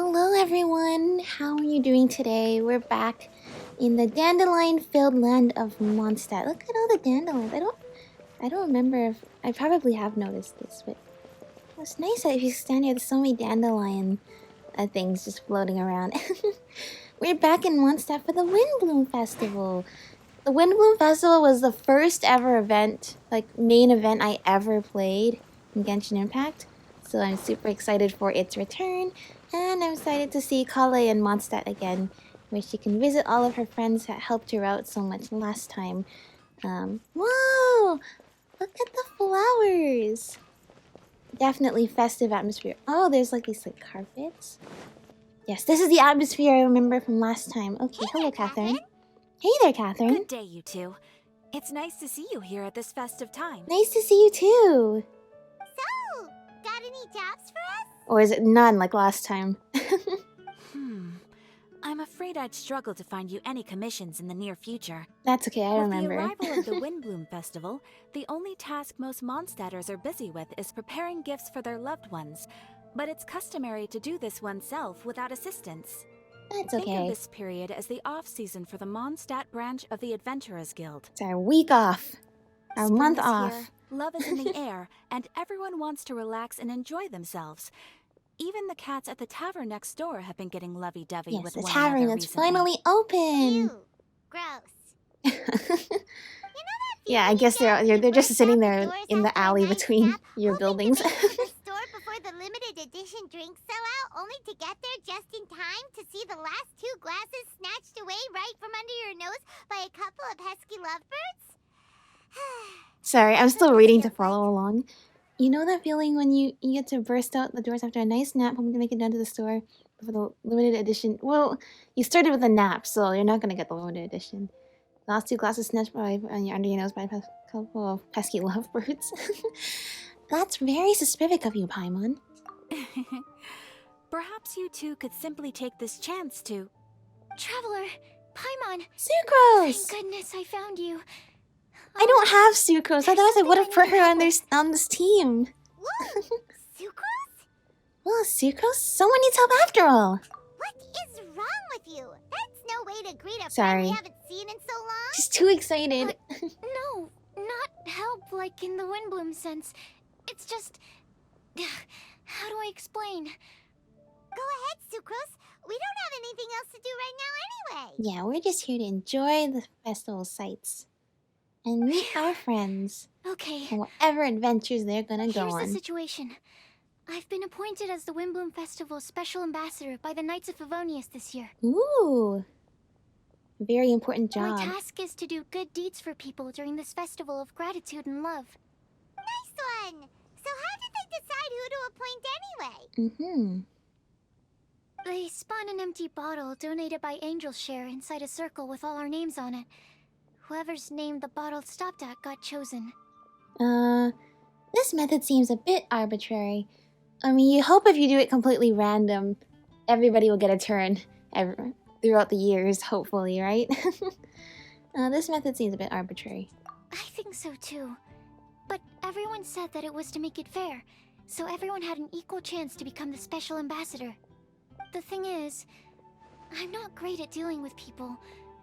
Hello everyone, how are you doing today? We're back in the dandelion-filled land of Mondstadt. Look at all the dandelions. I don't remember if I probably have noticed this, but it's nice that if you stand here, there's so many dandelion things just floating around. We're back in Mondstadt for the Windblume Festival. The Windblume Festival was the first ever event, like main event I ever played in Genshin Impact. So I'm super excited for its return, and I'm excited to see Collei in Mondstadt again, where she can visit all of her friends that helped her out so much last time. Whoa! Look at the flowers! Definitely festive atmosphere. Oh, there's like these like carpets. Yes, this is the atmosphere I remember from last time. Okay, hello, Catherine. Hey there, Catherine. Good day, you two. It's nice to see you here at this festive time. Nice to see you too. So, got any jobs for us? Or is it none like last time? I'm afraid I'd struggle to find you any commissions in the near future. That's okay, I remember. With the arrival of the Windblume Festival, the only task most Mondstadters are busy with is preparing gifts for their loved ones. But it's customary to do this oneself without assistance. That's Think okay. of this period as the off-season for the Mondstadt branch of the Adventurers Guild. It's our week off. Our Spring month is off. here, love is in the air, and everyone wants to relax and enjoy themselves. Even the cats at the tavern next door have been getting lovey-dovey Yes, with the one tavern another that's recently. finally open. Ew, gross. Yeah, I guess they're just sitting there in the alley between your buildings. The store before the limited edition drinks sell out, only to get there just in time to see the last two glasses snatched away right from under your nose by a couple of pesky lovebirds. Sorry, I'm still reading to follow along. You know that feeling when you get to burst out the doors after a nice nap, hoping to make it down to the store for the limited edition? Well, you started with a nap, so you're not gonna get the limited edition. Last two glasses snatched by under your nose by a couple of pesky lovebirds. That's very suspicious of you, Paimon. Perhaps you two could simply take this chance to... Traveler, Paimon! Sucrose! Thank goodness I found you. I don't have Sucrose, otherwise I would have put her on this team. Whoa, Sucrose? Well, Sucrose? Someone needs help after all. What is wrong with you? That's no way to greet a Sorry. friend we haven't seen in so long. She's too excited. No, not help like in the Windblume sense. It's just... How do I explain? Go ahead, Sucrose. We don't have anything else to do right now anyway. Yeah, we're just here to enjoy the festival sights. And meet our friends. Okay, And whatever adventures they're gonna go here's the on. situation. I've been appointed as the Windblume Festival's special ambassador by the Knights of Favonius this year. Ooh. Very important My job. task is to do good deeds for people during this festival of gratitude and love. Nice one. So how did they decide who to appoint anyway? They spun an empty bottle donated by Angel's Share inside a circle with all our names on it. Whoever's name the bottle stopped at got chosen. This method seems a bit arbitrary. I mean, you hope if you do it completely random, everybody will get a turn throughout the years, hopefully, right? This method seems a bit arbitrary. I think so too. But everyone said that it was to make it fair, so everyone had an equal chance to become the special ambassador. The thing is, I'm not great at dealing with people,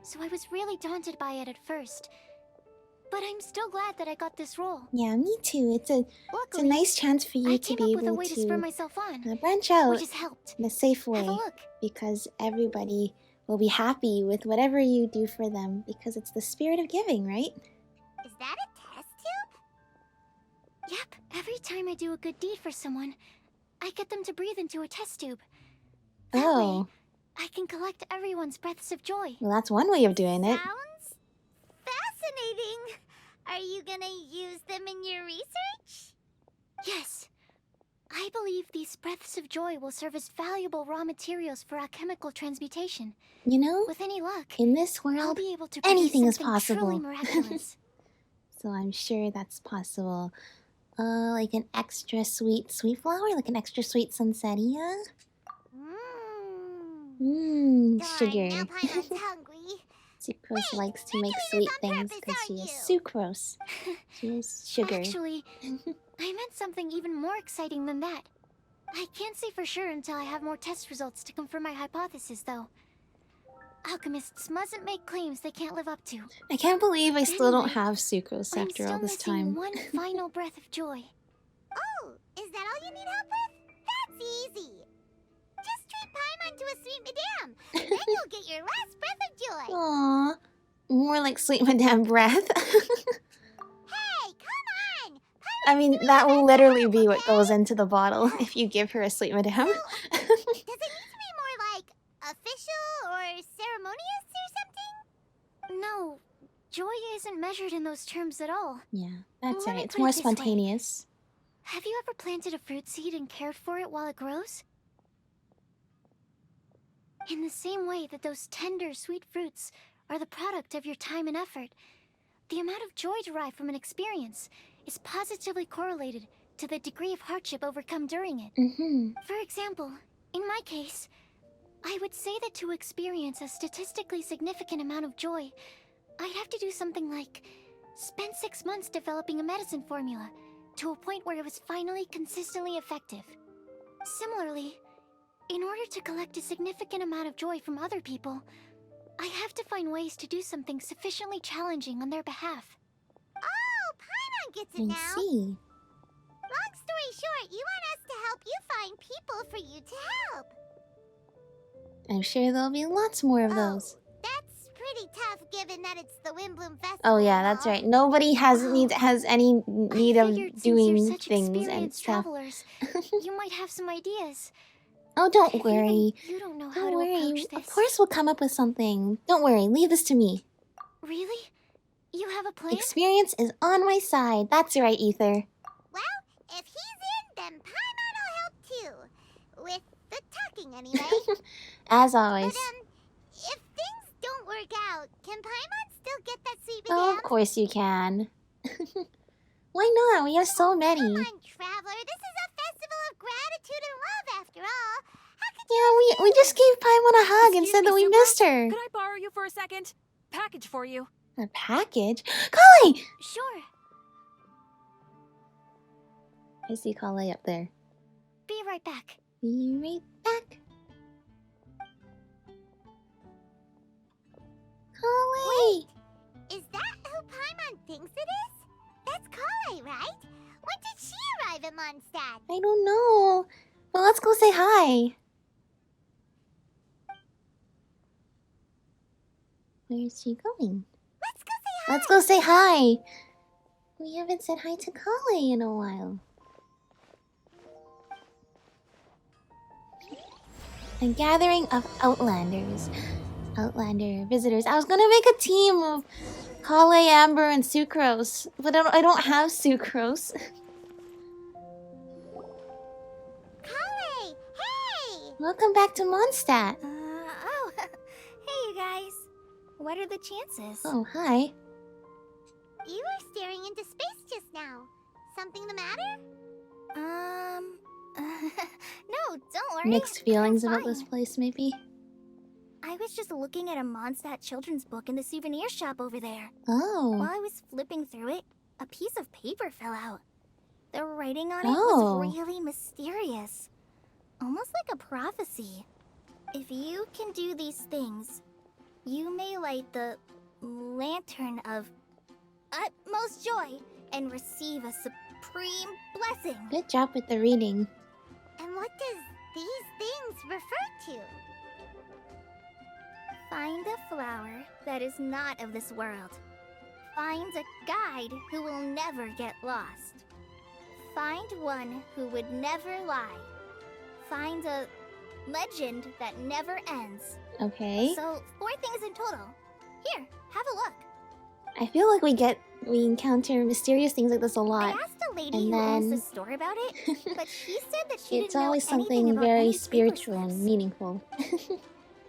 so I was really daunted by it at first. But I'm still glad that I got this role. Yeah, me too. It's a Luckily, nice chance for you I to came be up with a able way to spur myself on, branch out which has helped. in a safe way. Have a look. Because everybody will be happy with whatever you do for them, because it's the spirit of giving, right? Is that a test tube? Yep, every time I do a good deed for someone, I get them to breathe into a test tube. That Oh, way, I can collect everyone's breaths of joy. well, that's one way of doing it. Sounds fascinating. Are you gonna use them in your research? Yes. I believe these breaths of joy will serve as valuable raw materials for alchemical transmutation. You know, With any luck, in this I'll world, be able to produce anything is something possible. truly miraculous. So I'm sure that's possible. Like an extra sweet flower? Like an extra sweet sunsettia? Darn, Sugar. now Paimon's hungry. Sucrose Wait, likes to you're make doing sweet this on things purpose, because she aren't is you? sucrose. She is sugar. Actually, I meant something even more exciting than that. I can't say for sure until I have more test results to confirm my hypothesis, though. Alchemists mustn't make claims they can't live up to. I can't believe I still don't Anyway, have sucrose I'm after still all this missing time. one final breath of joy. Oh, is that all you need help with? That's easy. Just treat Paimon to a sweet madame, and then you'll get your last breath of joy. Aww. More like sweet madame breath. Hey, come on! I mean, that will literally be what goes into the bottle if you give her a sweet madame. Does it need to be more like official or ceremonious or something? No, joy isn't measured in those terms at all. Yeah, that's Let right. me It's put it more this way. spontaneous. Have you ever planted a fruit seed and cared for it while it grows? In the same way that those tender, sweet fruits are the product of your time and effort, the amount of joy derived from an experience is positively correlated to the degree of hardship overcome during it. Mm-hmm. For example, in my case, I would say that to experience a statistically significant amount of joy, I'd have to do something like spend 6 months developing a medicine formula to a point where it was finally consistently effective. Similarly, in order to collect a significant amount of joy from other people, I have to find ways to do something sufficiently challenging on their behalf. Oh, Paimon gets it I now. see. Long story short, you want us to help you find people for you to help. I'm sure there'll be lots more of those. Oh, that's pretty tough given that it's the Windblume Festival. Oh yeah, and that's all. right. Nobody has any need I of figured since you're doing such things and experienced stuff. travelers, you might have some ideas. Oh, don't Even worry. you don't know how Don't to worry. approach this. Of course we'll come up with something. Don't worry. Leave this to me. Really? You have a plan? Experience is on my side. That's right, Ether. Well, if he's in, then Paimon will help too. With the talking, anyway. As But, always. if things don't work out, can Paimon still get that sweet Oh, madame? of course you can. Why not? We have so many. Come on, traveler. This is a festival of gratitude and love, after all. How could you Yeah, we just gave Paimon a hug and Excuse said me, that we Sucrose? missed her. Could I borrow you for a second? Package for you. A package? Collei! Sure. I see Collei up there. Be right back. Be right back. Collei! Is that who Paimon thinks it is? That's Collei, right? When did she arrive at Mondstadt? I don't know. But let's go say hi. Where's she going? Let's go say hi. Let's go say hi. We haven't said hi to Collei in a while. A gathering of Outlanders. Outlander visitors. I was gonna make a team of Collei, Amber, and Sucrose, but I don't have Sucrose. Collei! Hey! Welcome back to Mondstadt. Oh, hey you guys. What are the chances? Oh, hi. You were staring into space just now. Something the matter? No, don't worry. Mixed feelings I'm about this fine. place, maybe? I was just looking at a Mondstadt children's book in the souvenir shop over there. Oh. While I was flipping through it, a piece of paper fell out. The writing on it Oh. was really mysterious. Almost like a prophecy. If you can do these things, you may light the lantern of utmost joy and receive a supreme blessing. Good job with the reading. And what does these things refer to? Find a flower that is not of this world. Find a guide who will never get lost. Find one who would never lie. Find a legend that never ends. Okay. So, 4 things in total. Here, have a look. I feel like we encounter mysterious things like this a I lot. asked a lady And who owns the then- store about it, but she said that she It's didn't know always anything something about very any paper spiritual and slips. meaningful.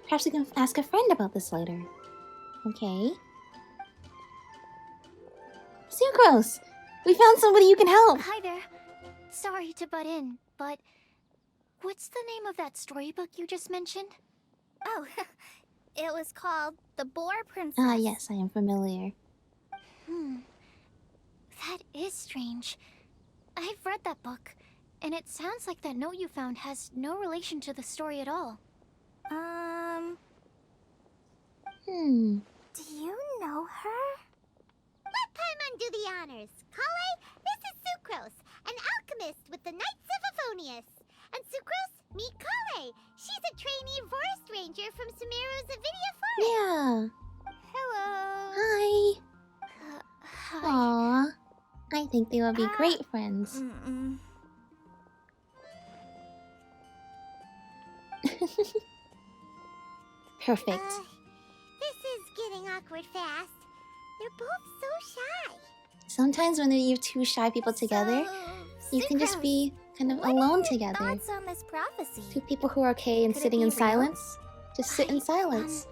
Perhaps we can ask a friend about this later. Okay. Sucrose! We found somebody you can help! Hi there. Sorry to butt in, but what's the name of that storybook you just mentioned? Oh, it was called The Boar Princess. Ah, yes, I am familiar. That is strange. I've read that book, And it sounds like that note you found has no relation to the story at all. Do you know her? Let Paimon do the honors. Collei, this is Sucrose, an alchemist with the Knights of Favonius. And Sucrose, meet Collei. She's a trainee forest ranger from Sumeru's Avidia Forest. Yeah. Hello. Hi. Hi. Aww. I think they will be great friends. Perfect. This is getting awkward fast. They're both so shy. Sometimes when you're two shy people together, you can just be kind of alone together. Thoughts on this prophecy? Two people who are okay and Could it sitting be in real? silence. Just sit in silence.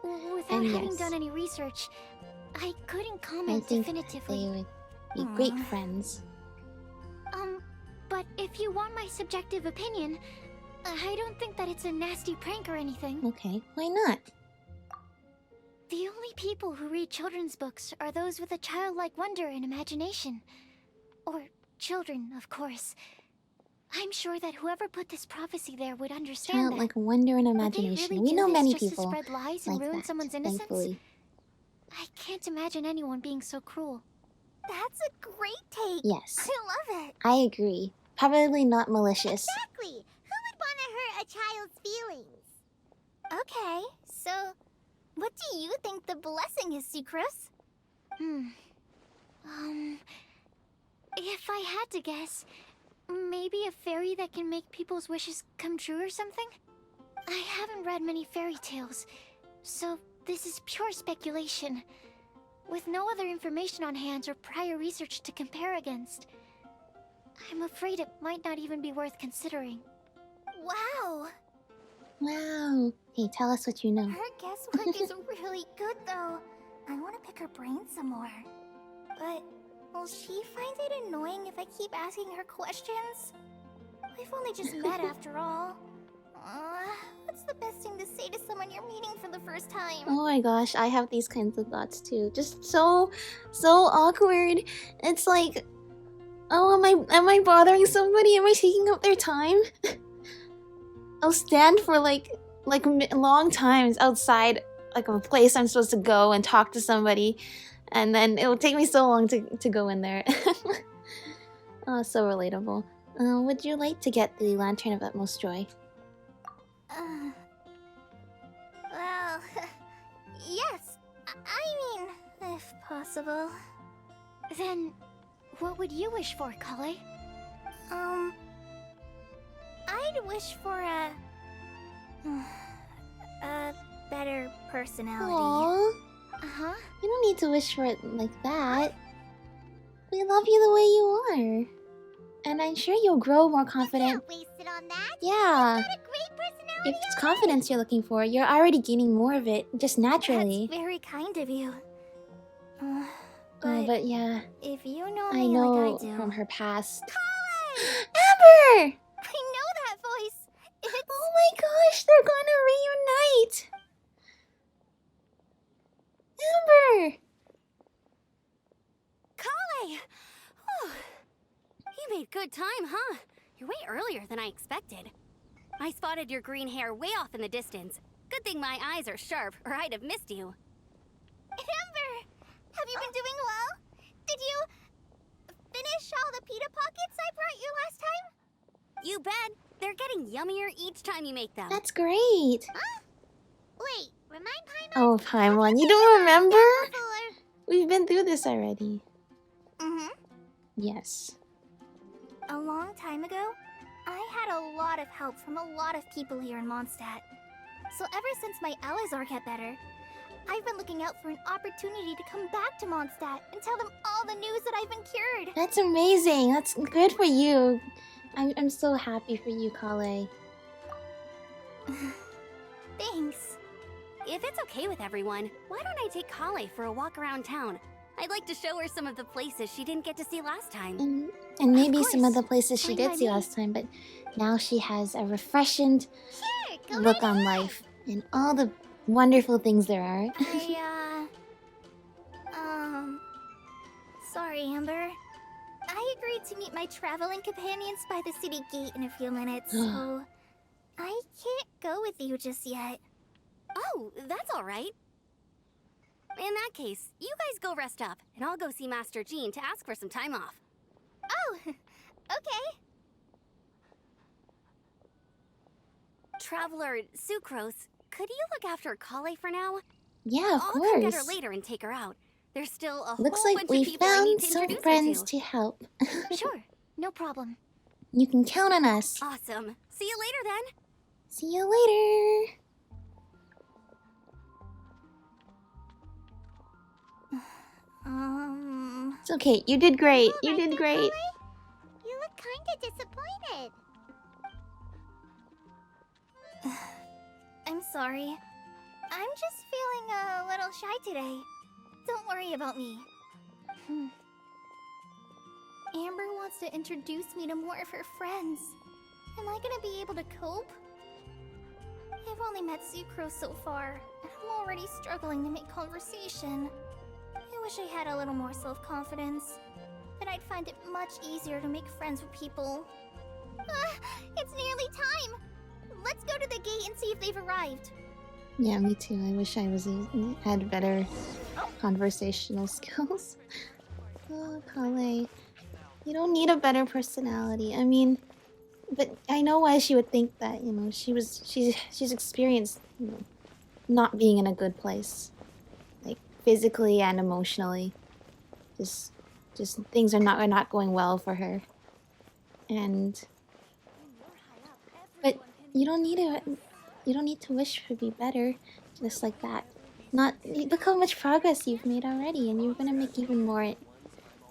Without And having yes. done any research, I couldn't I comment think definitively. they would be great friends. But if you want my subjective opinion, I don't think that it's a nasty prank or anything. Okay, why not? The only people who read children's books are those with a childlike wonder and imagination. Or children, of course. I'm sure that whoever put this prophecy there would understand that. Childlike wonder and But they imagination. really We do know this many just to people spread lies and like ruin that, someone's innocence? thankfully. I can't imagine anyone being so cruel. That's a great take. Yes, I love it. I agree. Probably not malicious. Exactly. Who would want to hurt a child's feelings? Okay, so what do you think the blessing is, Sucrose? If I had to guess, maybe a fairy that can make people's wishes come true or something? I haven't read many fairy tales, so this is pure speculation. With no other information on hand or prior research to compare against, I'm afraid it might not even be worth considering. Wow. Wow. Hey, tell us what you know. Her guesswork is really good, though. I want to pick her brain some more. But will she find it annoying if I keep asking her questions? We've only just met after all. What's the best thing to say to someone you're meeting for the first time? Oh my gosh, I have these kinds of thoughts too. Just so awkward. It's like, oh, am I bothering somebody? Am I taking up their time? I'll stand for like long times outside like a place I'm supposed to go and talk to somebody, and then it will take me so long to go in there. Oh, so relatable. Would you like to get the Lantern of Utmost Joy? Well, yes. I mean, if possible. Then, what would you wish for, Collei? I'd wish for a better personality. Aww. Uh-huh. You don't need to wish for it like that. We love you the way you are. And I'm sure you'll grow more confident. Can't waste it on that. Yeah. You've got a great personality. If it's confidence you're looking for, you're already gaining more of it, just naturally. That's very kind of you. But yeah, if you know I me know like I do. from her past. Collei! Amber! I know that voice. It's Oh my gosh, they're gonna reunite! Amber! Collei! Oh, you made good time, huh? You're way earlier than I expected. I spotted your green hair way off in the distance. Good thing my eyes are sharp, or I'd have missed you. Amber! Have you been doing well? Did you finish all the pita pockets I brought you last time? You bet. They're getting yummier each time you make them. That's great! Wait, remind Paimon? Oh, Paimon, you don't remember? Before. We've been through this already. Mm-hmm. Yes. A long time ago, I had a lot of help from a lot of people here in Mondstadt. So ever since my Elazar got better, I've been looking out for an opportunity to come back to Mondstadt and tell them all the news that I've been cured. That's amazing. That's good for you. I'm so happy for you, Collei. Thanks. If it's okay with everyone, why don't I take Collei for a walk around town? I'd like to show her some of the places she didn't get to see last time. And maybe some of course. the places she Fine did by see me. last time, but now she has a refreshing Sure, go look right on ahead. life and all the wonderful things there are. Sorry, Amber. I agreed need to meet my traveling companions by the city gate in a few minutes, so I can't go with you just yet. Oh, that's all right. In that case, you guys go rest up, and I'll go see Master Jean to ask for some time off. Oh, okay. Traveler Sucrose, could you look after Collei for now? Yeah, of I'll come get her course. later and take her out. There's still a Looks whole like bunch we of people I need found to some introduce friends her to help. Sure, no problem. You can count on us. Awesome. See you later then. See you later. It's okay. You did great. You did great. You look kinda disappointed. I'm sorry. I'm just feeling a little shy today. Don't worry about me. Amber wants to introduce me to more of her friends. Am I gonna be able to cope? I've only met Sucrose so far, and I'm already struggling to make conversation. I wish I had a little more self-confidence. Then I'd find it much easier to make friends with people. It's nearly time! Let's go to the gate and see if they've arrived. Yeah, me too. I wish I had better conversational skills. Oh, Collei. You don't need a better personality. I mean, but I know why she would think that. You know, she's experienced, you know, not being in a good place, like physically and emotionally. Just things are not going well for her. And but you don't need to wish for be better, just like that. Look how much progress you've made already, and you're gonna make even more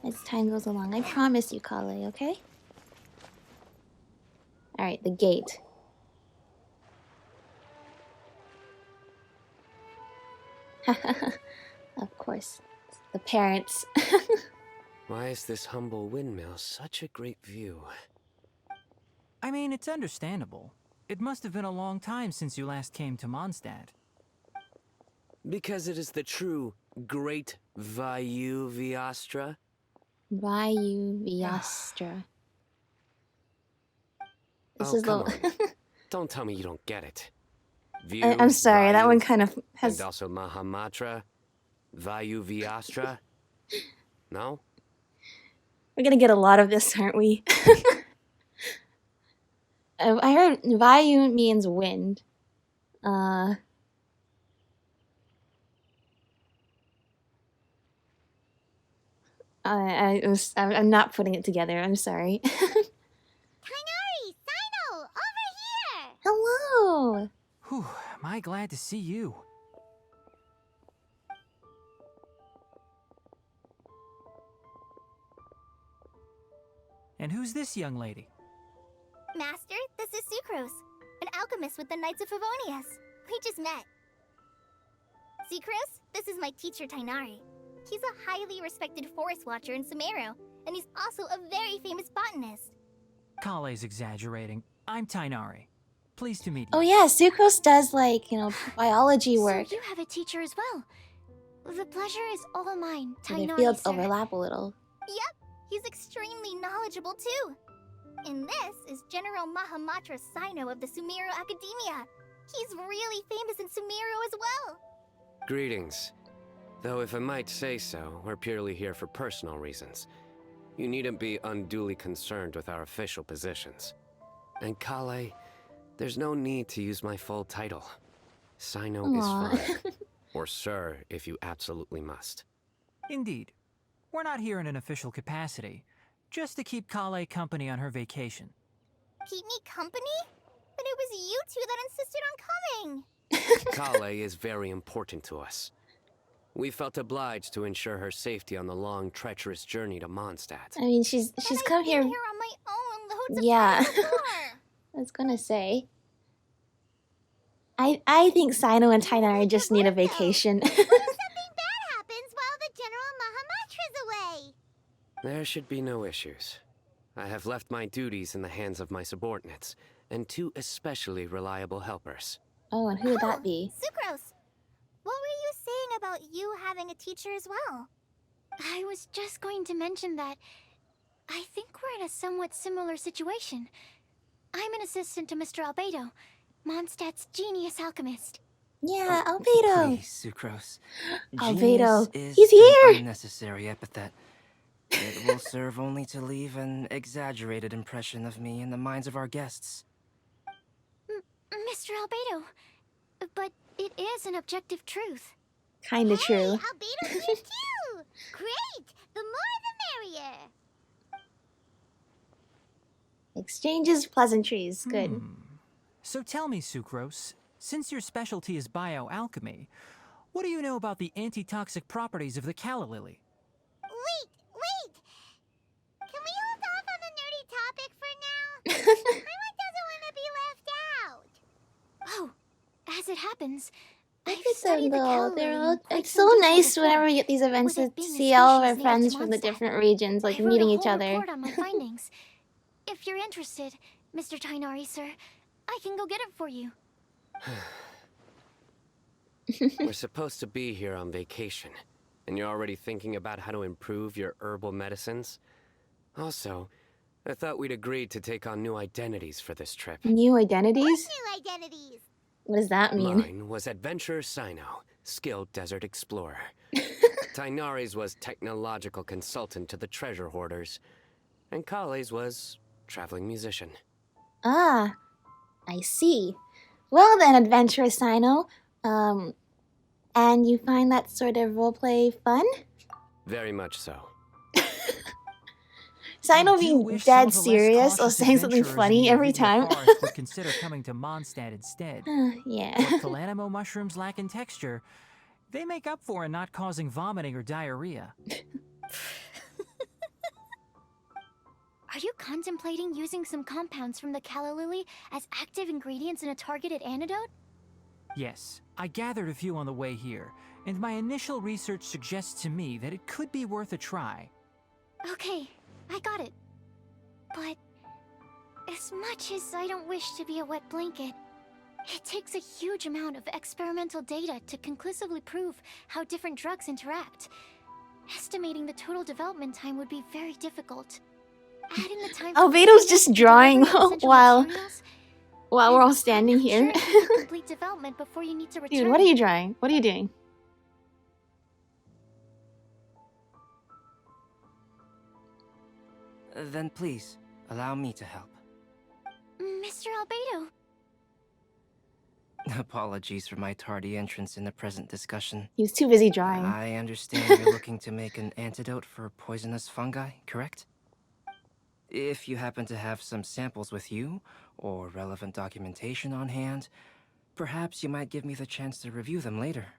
as time goes along. I promise you, Collei, okay? Alright, the gate. Of course. The parents. Why is this humble windmill such a great view? I mean, it's understandable. It must have been a long time since you last came to Mondstadt. Because it is the true Great Vayu Viastra? Vayu Viastra. This is come the... on. Don't tell me you don't get it. View, I'm sorry, that Vayu, one kind of has... And also Mahamatra? Vayu Viastra? No? We're gonna get a lot of this, aren't we? I heard Vayu means wind. I'm not putting it together. I'm sorry. Tighnari! Cyno! Over here! Hello! Whew, am I glad to see you. And who's this young lady? Master, this is Sucrose, an alchemist with the Knights of Favonius. We just met. Sucrose, this is my teacher Tighnari. He's a highly respected forest watcher in Sumeru, and he's also a very famous botanist. Collei's exaggerating. I'm Tighnari. Pleased to meet you. Oh yeah, Sucrose does, like, you know, biology work. So you have a teacher as well. The pleasure is all mine, So their Tighnari, fields sir. overlap a little. Yep, he's extremely knowledgeable too. And this is General Mahamatra Cyno of the Sumeru Academia. He's really famous in Sumeru as well. Greetings. Though if I might say so, we're purely here for personal reasons. You needn't be unduly concerned with our official positions. And Collei, there's no need to use my full title. Cyno is fine. Or sir, if you absolutely must. Indeed. We're not here in an official capacity. Just to keep Collei company on her vacation. Keep me company? But it was you two that insisted on coming. Collei is very important to us. We felt obliged to ensure her safety on the long, treacherous journey to Mondstadt. I mean, she's But come I've here... been here on my own loads of Yeah. times before. I was gonna say. I think Cyno and Tighnari just need a vacation. What if something bad happens while the General Mahamatra's away? There should be no issues. I have left my duties in the hands of my subordinates, and two especially reliable helpers. Oh, and who would that be? Sucrose, what were you saying about you having a teacher as well? I was just going to mention that I think we're in a somewhat similar situation. I'm an assistant to Mr. Albedo, Mondstadt's genius alchemist. Yeah, Albedo. Please, Sucrose. Albedo. Genius is He's an here! unnecessary epithet. It will serve only to leave an exaggerated impression of me in the minds of our guests. Mr. Albedo, but it is an objective truth. Kinda true. Albedo's here too! Great! The more the merrier! Exchanges, pleasantries. Good. So tell me, Sucrose, since your specialty is bioalchemy, what do you know about the antitoxic properties of the calla lily? Wait! Can we hold off on the nerdy topic for now? Paimon doesn't want to be left out. Oh, as it happens, Look I've at them studied the though. calla They're lily all. in quite It's some so detail nice before. whenever we get these events With to it being a see all of our species native friends to from the Mondstadt. different regions, like I wrote meeting a each whole other. report on my findings. If you're interested, Mr. Tainari, sir, I can go get it for you. We're supposed to be here on vacation, and you're already thinking about how to improve your herbal medicines? Also, I thought we'd agreed to take on new identities for this trip. New identities? New identities. What does that mean? Mine was Adventurer Cyno, skilled desert explorer. Tainari's was technological consultant to the treasure hoarders. And Collei's was traveling musician. Ah, I see. Well then, Adventurer Cyno, and you find that sort of roleplay fun? Very much so. Cyno I do being wish some dead of the less serious or cautious saying something adventurers in funny the every Avidya time. forest would consider coming to Mondstadt instead. Yeah. What Calanimo mushrooms lack in texture, they make up for in not causing vomiting or diarrhea. Are you contemplating using some compounds from the calla lily as active ingredients in a targeted antidote? Yes, I gathered a few on the way here, and my initial research suggests to me that it could be worth a try. Okay, I got it. But as much as I don't wish to be a wet blanket, it takes a huge amount of experimental data to conclusively prove how different drugs interact. Estimating the total development time would be very difficult. Adding the time for Albedo's just and drawing delivering essential while materials, we're all and standing I'm not here. sure you can complete development before you need to return. Dude, what are you drawing? What are you doing? Then please, allow me to help. Mr. Albedo. Apologies for my tardy entrance in the present discussion. He was too busy drawing. I understand you're looking to make an antidote for poisonous fungi, correct? If you happen to have some samples with you, or relevant documentation on hand, perhaps you might give me the chance to review them later.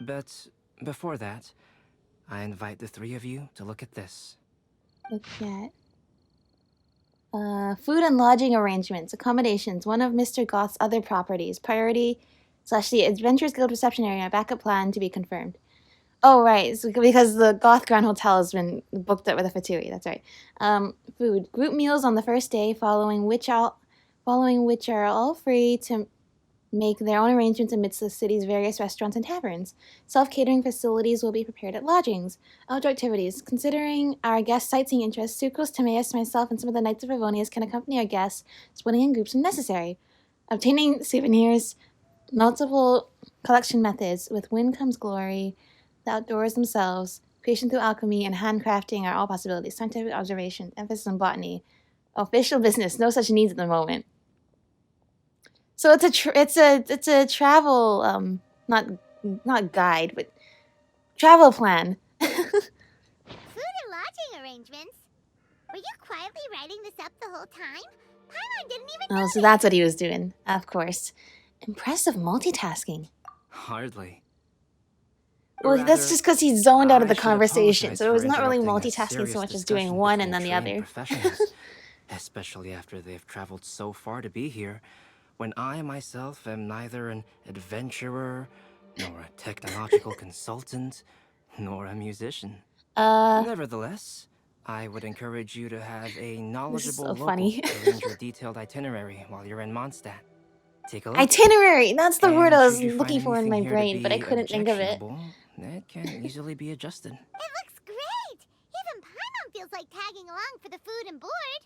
But before that, I invite the three of you to look at this. Look at food and lodging arrangements, accommodations, one of Mr. Goth's other properties, priority / the Adventurers Guild reception area, backup plan to be confirmed. Oh, right, so because the Goth Grand Hotel has been booked up with a Fatui, that's right. Food, group meals on the first day, following which are all free to make their own arrangements amidst the city's various restaurants and taverns. Self-catering facilities will be prepared at lodgings. Outdoor activities. Considering our guests' sightseeing interests, Sucrose, Timaeus, myself, and some of the Knights of Favonius can accompany our guests, splitting in groups when necessary. Obtaining souvenirs, multiple collection methods. With wind comes glory. The outdoors themselves, creation through alchemy, and handcrafting are all possibilities. Scientific observation, emphasis on botany. Official business, no such needs at the moment. So it's a travel not guide, but travel plan. Food and lodging arrangements? Were you quietly writing this up the whole time? Paimon didn't even Oh, so that's what he was doing, of course. Impressive multitasking. Hardly. Well, that's Rather, just because he zoned out of I the should conversation, apologize so it was for not really interrupting a multitasking serious so much as discussion doing one and between then the trained other. professionals, especially after they've traveled so far to be here, when I myself am neither an adventurer, nor a technological consultant, nor a musician. Nevertheless, I would encourage you to have a knowledgeable so local funny. arrange your detailed itinerary while you're in Mondstadt. Take a look. Itinerary! That's the word And I was should you find looking for in my anything here to brain, but I be couldn't think of it. objectionable, it can easily be adjusted. It looks great! Even Paimon feels like tagging along for the food and board.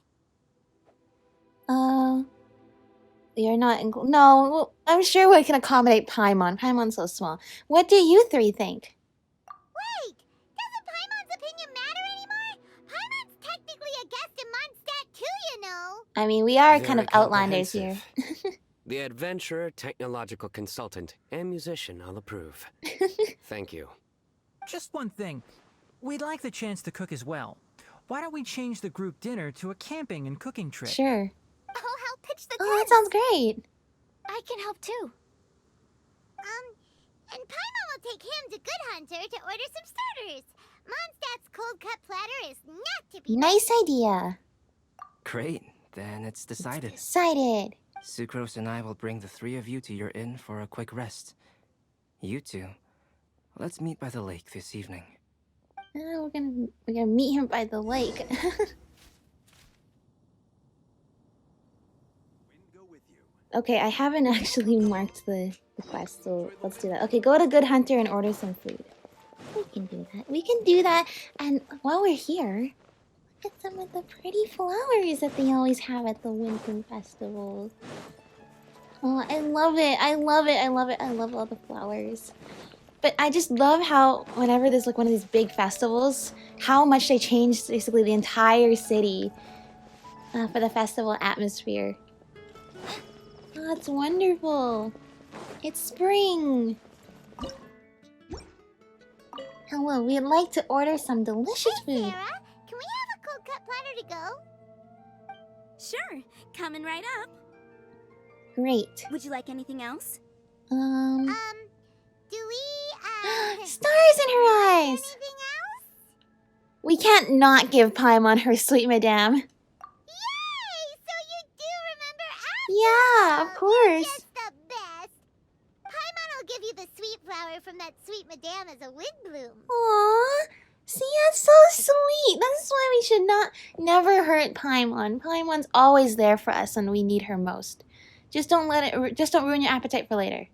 You're not no, well, I'm sure we can accommodate Paimon. Paimon's so small. What do you three think? Wait! Doesn't Paimon's opinion matter anymore? Paimon's technically a guest in Mondstadt too, you know. I mean, we are kind Very of Outlanders here. comprehensive. The adventurer, technological consultant, and musician I'll approve. Thank you. Just one thing. We'd like the chance to cook as well. Why don't we change the group dinner to a camping and cooking trip? Sure. Oh, help pitch the Oh, that tent. sounds great. I can help too. And Paimon will take him to Good Hunter to order some starters. Mondstadt's cold cut platter is not to be Nice idea. Great, then it's decided. Decided. Sucrose and I will bring the three of you to your inn for a quick rest. You two, let's meet by the lake this evening. We're gonna meet him by the lake. Okay, I haven't actually marked the quest, so let's do that. Okay, go to Good Hunter and order some food. We can do that. We can do that. And while we're here, look at some of the pretty flowers that they always have at the Windblume Festival. Oh, I love it. I love it. I love it. I love all the flowers. But I just love how whenever there's like one of these big festivals, how much they change basically the entire city for the festival atmosphere. Oh, it's wonderful. It's spring. Hello, we'd like to order some delicious food. Sarah, can we have a cold cut platter to go? Sure, coming right up. Great. Would you like anything else? Do we, Stars in her eyes. anything else? We can't not give Paimon her sweet madame. Yay! So you do remember us? Yeah, of course. Just the best. Paimon will give you the sweet flower from that sweet madame as a Windblume. Aww. See, that's so sweet. That's why we should never hurt Paimon. Paimon's always there for us when we need her most. Just don't ruin your appetite for later.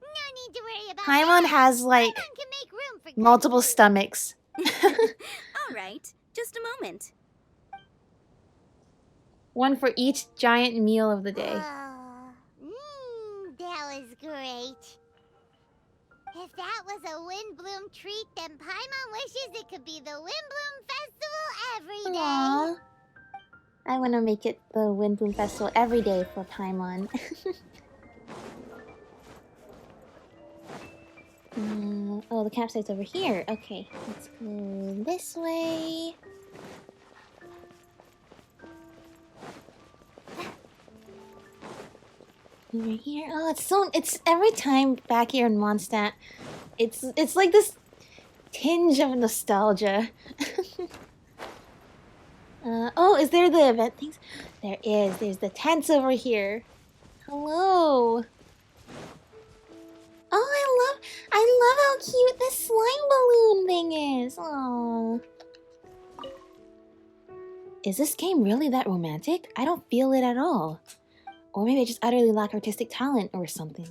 No need to worry about Paimon that. has like Paimon can make room for good multiple food. stomachs. All right, just a moment. One for each giant meal of the day. That was great. If that was a Windblume treat, then Paimon wishes it could be the Windblume Festival every day. Aww. I want to make it the Windblume Festival every day for Paimon. Oh, the campsite's over here. Okay, let's go this way. Over here. Oh, it's every time back here in Mondstadt, it's like this tinge of nostalgia. Oh, is there the event things? There is. There's the tents over here. Hello. Oh, I love how cute this slime balloon thing is. Aww. Is this game really that romantic? I don't feel it at all. Or maybe I just utterly lack artistic talent or something.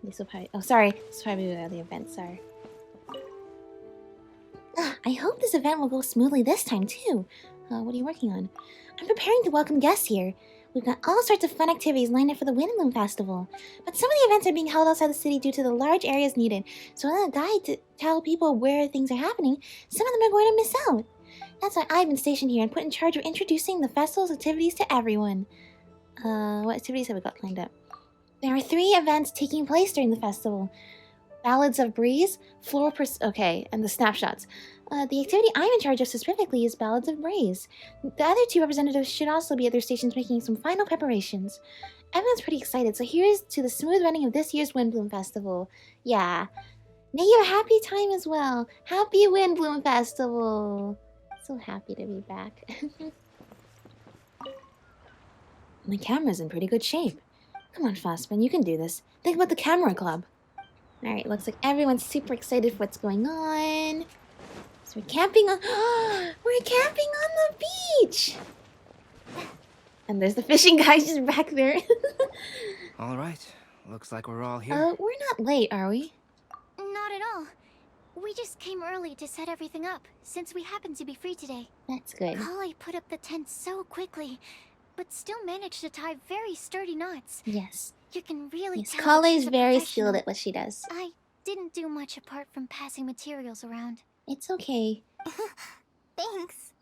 This will probably... Oh, sorry. This is probably where the events are. I hope this event will go smoothly this time, too. What are you working on? I'm preparing to welcome guests here. We've got all sorts of fun activities lined up for the Windblume Festival. But some of the events are being held outside the city due to the large areas needed. So without a guide to tell people where things are happening, some of them are going to miss out. That's why I've been stationed here and put in charge of introducing the festival's activities to everyone. What activities have we got lined up? There are 3 events taking place during the festival. Ballads of Breeze, okay, and the snapshots. The activity I'm in charge of specifically is Ballads of Breeze. The other 2 representatives should also be at their stations making some final preparations. Everyone's pretty excited, so here's to the smooth running of this year's Windblume Festival. Yeah. May you have a happy time as well. Happy Windblume Festival. So happy to be back. My camera's in pretty good shape. Come on, Fossman, you can do this. Think about the camera club. Alright, looks like everyone's super excited for what's going on. So we're camping on... we're camping on the beach! And there's the fishing guy just back there. All right, looks like we're all here. We're not late, are we? Not at all. We just came early to set everything up, since we happen to be free today. That's good. Collei put up the tent so quickly, but still managed to tie very sturdy knots. Yes. You can really Yes, tell that Collei's she's a very professional. skilled at what she does. I didn't do much apart from passing materials around. It's okay. Thanks.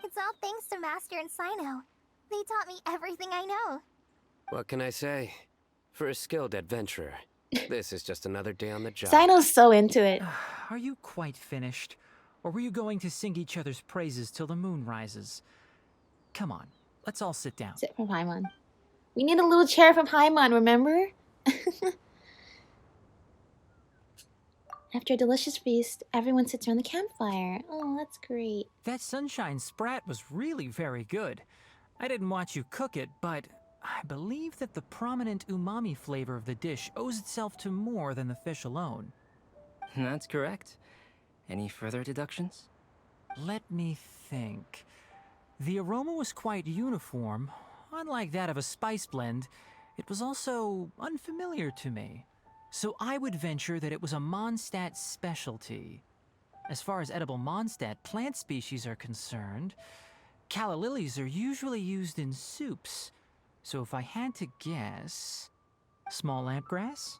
It's all thanks to Master and Cyno. They taught me everything I know. What can I say? For a skilled adventurer, this is just another day on the job. Cyno's so into it. Are you quite finished? Or were you going to sing each other's praises till the moon rises? Come on, let's all sit down. Sit from Paimon. We need a little chair from Paimon, remember? After a delicious feast, everyone sits around the campfire. Oh, that's great. That sunshine sprat was really very good. I didn't watch you cook it, but I believe that the prominent umami flavor of the dish owes itself to more than the fish alone. That's correct. Any further deductions? Let me think. The aroma was quite uniform. Unlike that of a spice blend, it was also unfamiliar to me. So I would venture that it was a Mondstadt specialty. As far as edible Mondstadt plant species are concerned, calla lilies are usually used in soups. So if I had to guess, small lampgrass?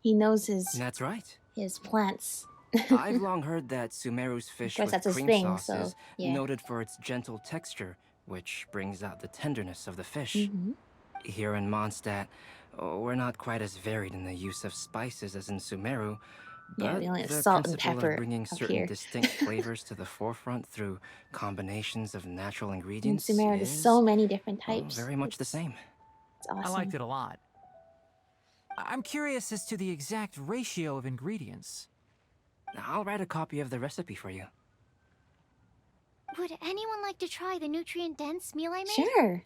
He knows That's right. his plants. I've long heard that Sumeru's fish course, with that's his cream thing, sauce so, is yeah. noted for its gentle texture, which brings out the tenderness of the fish. Mm-hmm. Here in Mondstadt, we're not quite as varied in the use of spices as in Sumeru, Yeah, but we only have the salt and principle pepper of bringing up certain here. distinct flavors to the forefront through combinations of natural In ingredients Sumeru, there's is so many different well, types. very much the same. It's awesome. I liked it a lot. I'm curious as to the exact ratio of ingredients. I'll write a copy of the recipe for you. Would anyone like to try the nutrient-dense meal I made? Sure.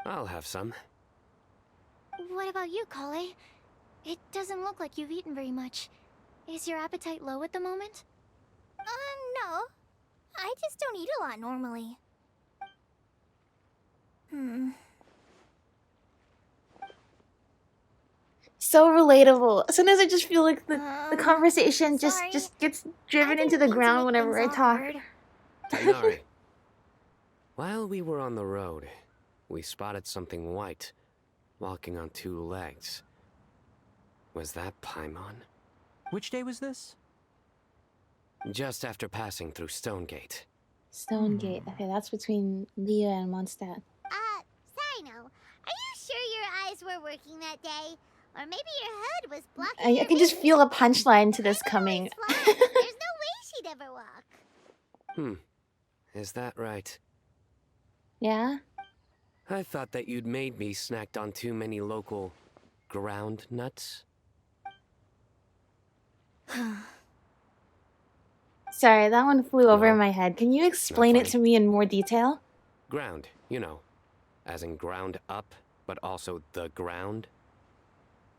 I'll have some. What about you, Collei? It doesn't look like you've eaten very much. Is your appetite low at the moment? No. I just don't eat a lot normally. So relatable. Sometimes I just feel like the conversation sorry. just gets driven I into didn't the mean to ground make whenever I things talk. awkward. Tighnari. While we were on the road, we spotted something white, walking on two legs. Was that Paimon? Which day was this? Just after passing through Stonegate. Stonegate. Okay, that's between Leah and Mondstadt. Cyno, are you sure your eyes were working that day? Or maybe your hood was blocking I can just feel a punchline to this coming. There's no way she'd ever walk. Is that right? Yeah? I thought that you'd made me snacked on too many local ground nuts. Sorry, that one flew over No. my head. Can you explain it funny. to me in more detail? Ground, you know, as in ground up, but also the ground.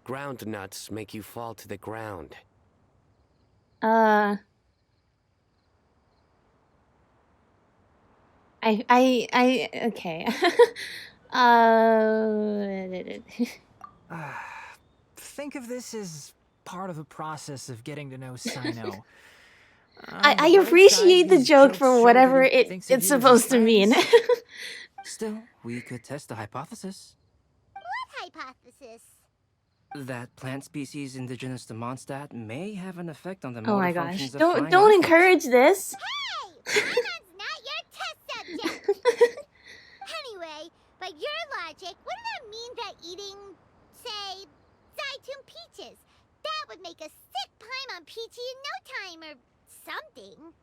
Ground nuts make you fall to the ground. Okay. Think of this as part of the process of getting to know Cyno. I appreciate the joke for whatever it's supposed to mean. Still, we could test the hypothesis. What hypothesis? That plant species indigenous to Mondstadt may have an effect on the Oh motor my gosh. functions of Don't flying objects. encourage this. Hey! Paimon's not your test subject! Anyway, by your logic, wouldn't that mean that eating, say, Zaitun peaches, that would make a sick Paimon peachy in no time or something?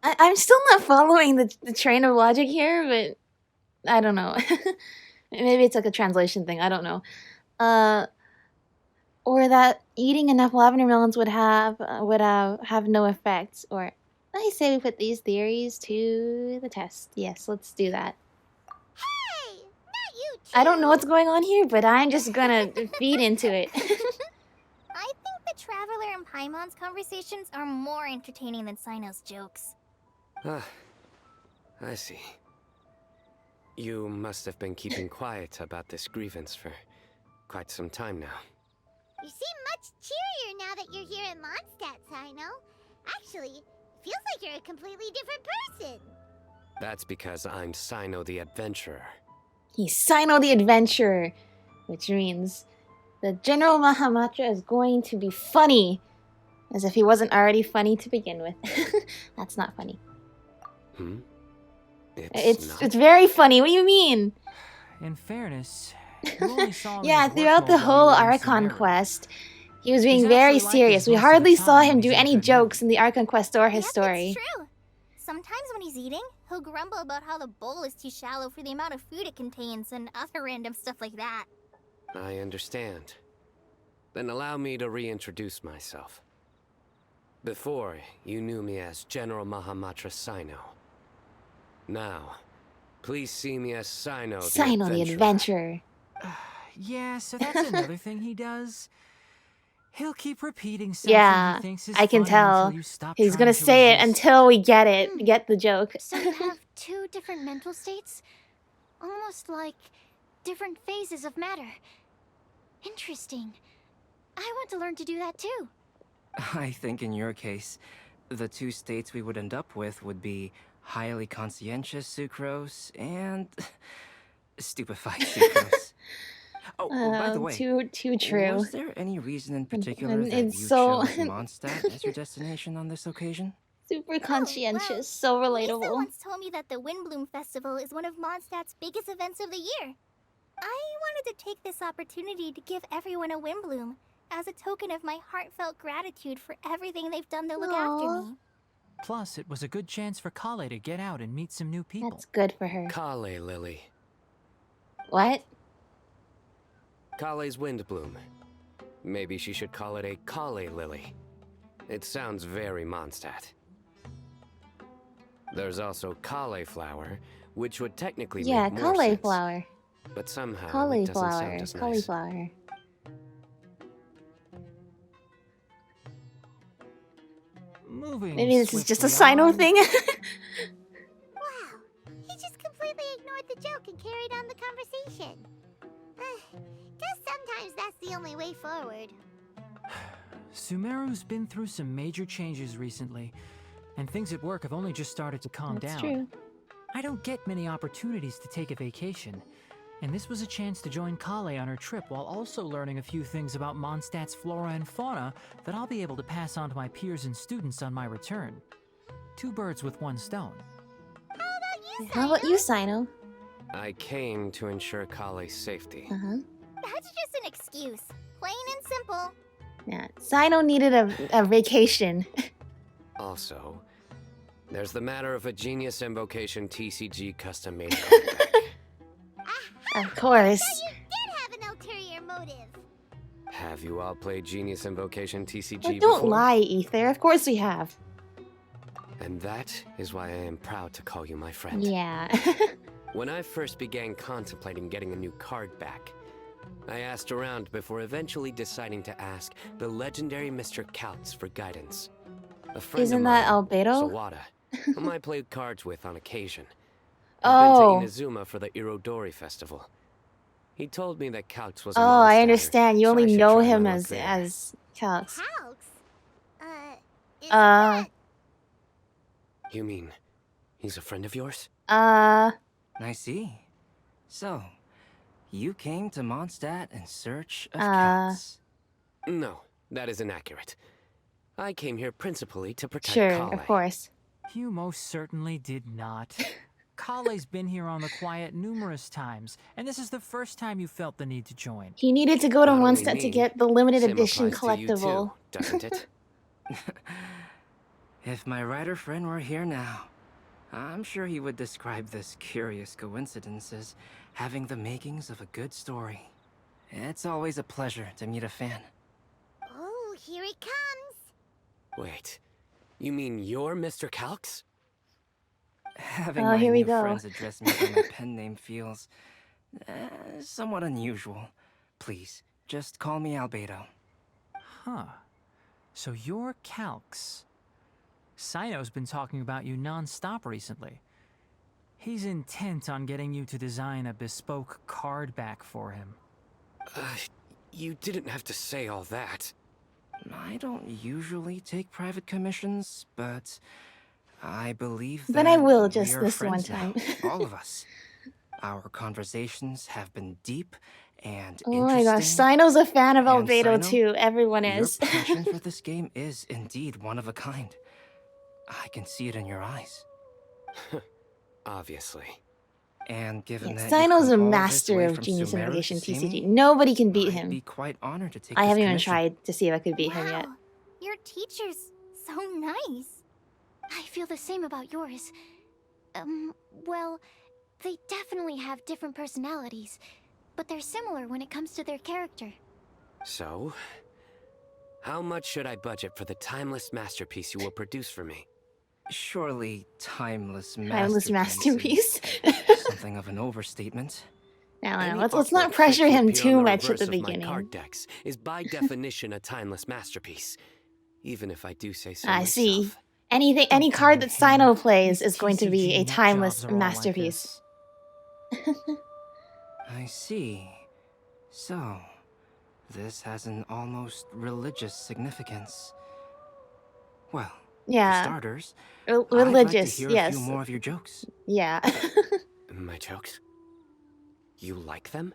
I'm still not following the train of logic here, but I don't know. Maybe it's like a translation thing. I don't know. Or that eating enough lavender melons would have no effects. Or I say we put these theories to the test. Yes, let's do that. Hey! Not you two! I don't know what's going on here, but I'm just gonna feed into it. I think the Traveler and Paimon's conversations are more entertaining than Cyno's jokes. Ah, I see. You must have been keeping quiet about this grievance for quite some time now. You seem much cheerier now that you're here in Mondstadt, Cyno. Actually, it feels like you're a completely different person. That's because I'm Cyno the Adventurer. He's Cyno the Adventurer, which means the General Mahamatra is going to be funny. As if he wasn't already funny to begin with. That's not funny. It's very funny. What do you mean? In fairness, you only saw him Yeah, in his work throughout the mode while whole you were in Archon Sumeru. quest, he was being He's very actually like serious. this We most of the hardly saw time him when do he's in any good jokes mood. in the Archon quest or his Yep, story. it's true. Sometimes when he's eating, he'll grumble about how the bowl is too shallow for the amount of food it contains and other random stuff like that. I understand. Then allow me to reintroduce myself. Before, you knew me as General Mahamatra Cyno. Now, please see me as Cyno Cyno the Adventurer. Yeah, so that's another thing he does. He'll keep repeating something Yeah, he thinks is I can funny tell. until you stop He's trying gonna to say it resist. until we get it. Get the joke. So you have two different mental states? Almost like different phases of matter. Interesting. I want to learn to do that too. I think in your case, the two states we would end up with would be highly conscientious sucrose and stupefied sucrose. Oh, by the way, Too true. was there any reason in particular and that it's you so- chose Mondstadt as your destination on this occasion? Super conscientious, so Lisa relatable. once told me that the Windblume Festival is one of Mondstadt's biggest events of the year. I wanted to take this opportunity to give everyone a Windblume as a token of my heartfelt gratitude for everything they've done to look after Aw. me. Plus, it was a good chance for Collei to get out and meet some new people. That's good for her. Collei Lily. What? Collei's Windblume. Maybe she should call it a Collei Lily. It sounds very Mondstadt. There's also cauliflower, which would technically Yeah, make more sense, cauliflower. but somehow it doesn't Cauliflower. sound as nice. Cauliflower. Moving Maybe this is just a swiftly Cyno on, thing. Wow, he just completely ignored the joke and carried on the conversation. Guess sometimes that's the only way forward. Sumeru's been through some major changes recently, and things at work have only just started to calm That's down. true. I don't get many opportunities to take a vacation, and this was a chance to join Collei on her trip while also learning a few things about Mondstadt's flora and fauna that I'll be able to pass on to my peers and students on my return. Two birds with one stone. How about you, Cyno? I came to ensure Collei's safety. Uh-huh. That's just an excuse. Plain and simple. Yeah, Cyno needed a vacation. Also, there's the matter of a Genius Invocation TCG custom-made card deck. Of course. So you did have an ulterior motive. Have you all played Genius Invocation TCG Well, before? don't lie, Ether. Of course we have. And that is why I am proud to call you my friend. Yeah. When I first began contemplating getting a new card back, I asked around before eventually deciding to ask the legendary Mr. Kaltz for guidance. A friend Isn't of that mine, Albedo? Sawada, whom I played cards with on occasion. Oh. I'd been to Inazuma for the Irodori festival. He told me that Kaltz was a Oh, I Mondstatter, understand. You so I only should know try my him luck as there. Calx. Calx? Isn't Uh. that... You mean, he's a friend of yours? I see. So, you came to Mondstadt in search of cats. No, that is inaccurate. I came here principally to protect Sure, Collei. of course. You most certainly did not. Collei's been here on the quiet numerous times, and this is the first time you felt the need to join. He needed to go to Not only Mondstadt to me, get the limited same edition applies to you collectible. too, doesn't it? If my writer friend were here now, I'm sure he would describe this curious coincidence as having the makings of a good story. It's always a pleasure to meet a fan. Oh, here it comes. Wait, you mean you're Mr. Kalx? Having Oh, my here we new go. friends address me by my pen name feels somewhat unusual. Please, just call me Albedo. Huh. So you're Kalx. Cyno's been talking about you non-stop recently. He's intent on getting you to design a bespoke card back for him. You didn't have to say all that. I don't usually take private commissions, but I believe But that I will we just are this one friends now, time. all of us. Our conversations have been deep and Oh my gosh, interesting. Cyno's a fan of And Albedo Cyno, too. Everyone your is. passion for this game is indeed one of a kind. I can see it in your eyes. Obviously. And given Yeah, that you've Cyno's a come all this master way of from Genius Sumeru to Navigation see TCG. me, Nobody can beat I'd him. be quite honored to take I this haven't even commission. tried to see if I could beat him yet. Wow, your teacher's so nice. I feel the same about yours. Well, they definitely have different personalities, but they're similar when it comes to their character. So, how much should I budget for the timeless masterpiece you will produce for me? Surely timeless Masterpiece. is something of an overstatement. I don't know. Any Let's not artwork pressure fit to him appear too on the much at reverse the of my beginning. card decks is by definition a timeless masterpiece, even if I do say so I myself. see. Any card that Cyno plays is going to be a timeless masterpiece. I see. So, this has an almost religious significance. Well, Yeah. for starters, Religious, I'd like to hear yes. a few more of your jokes. Yeah. My jokes? You like them?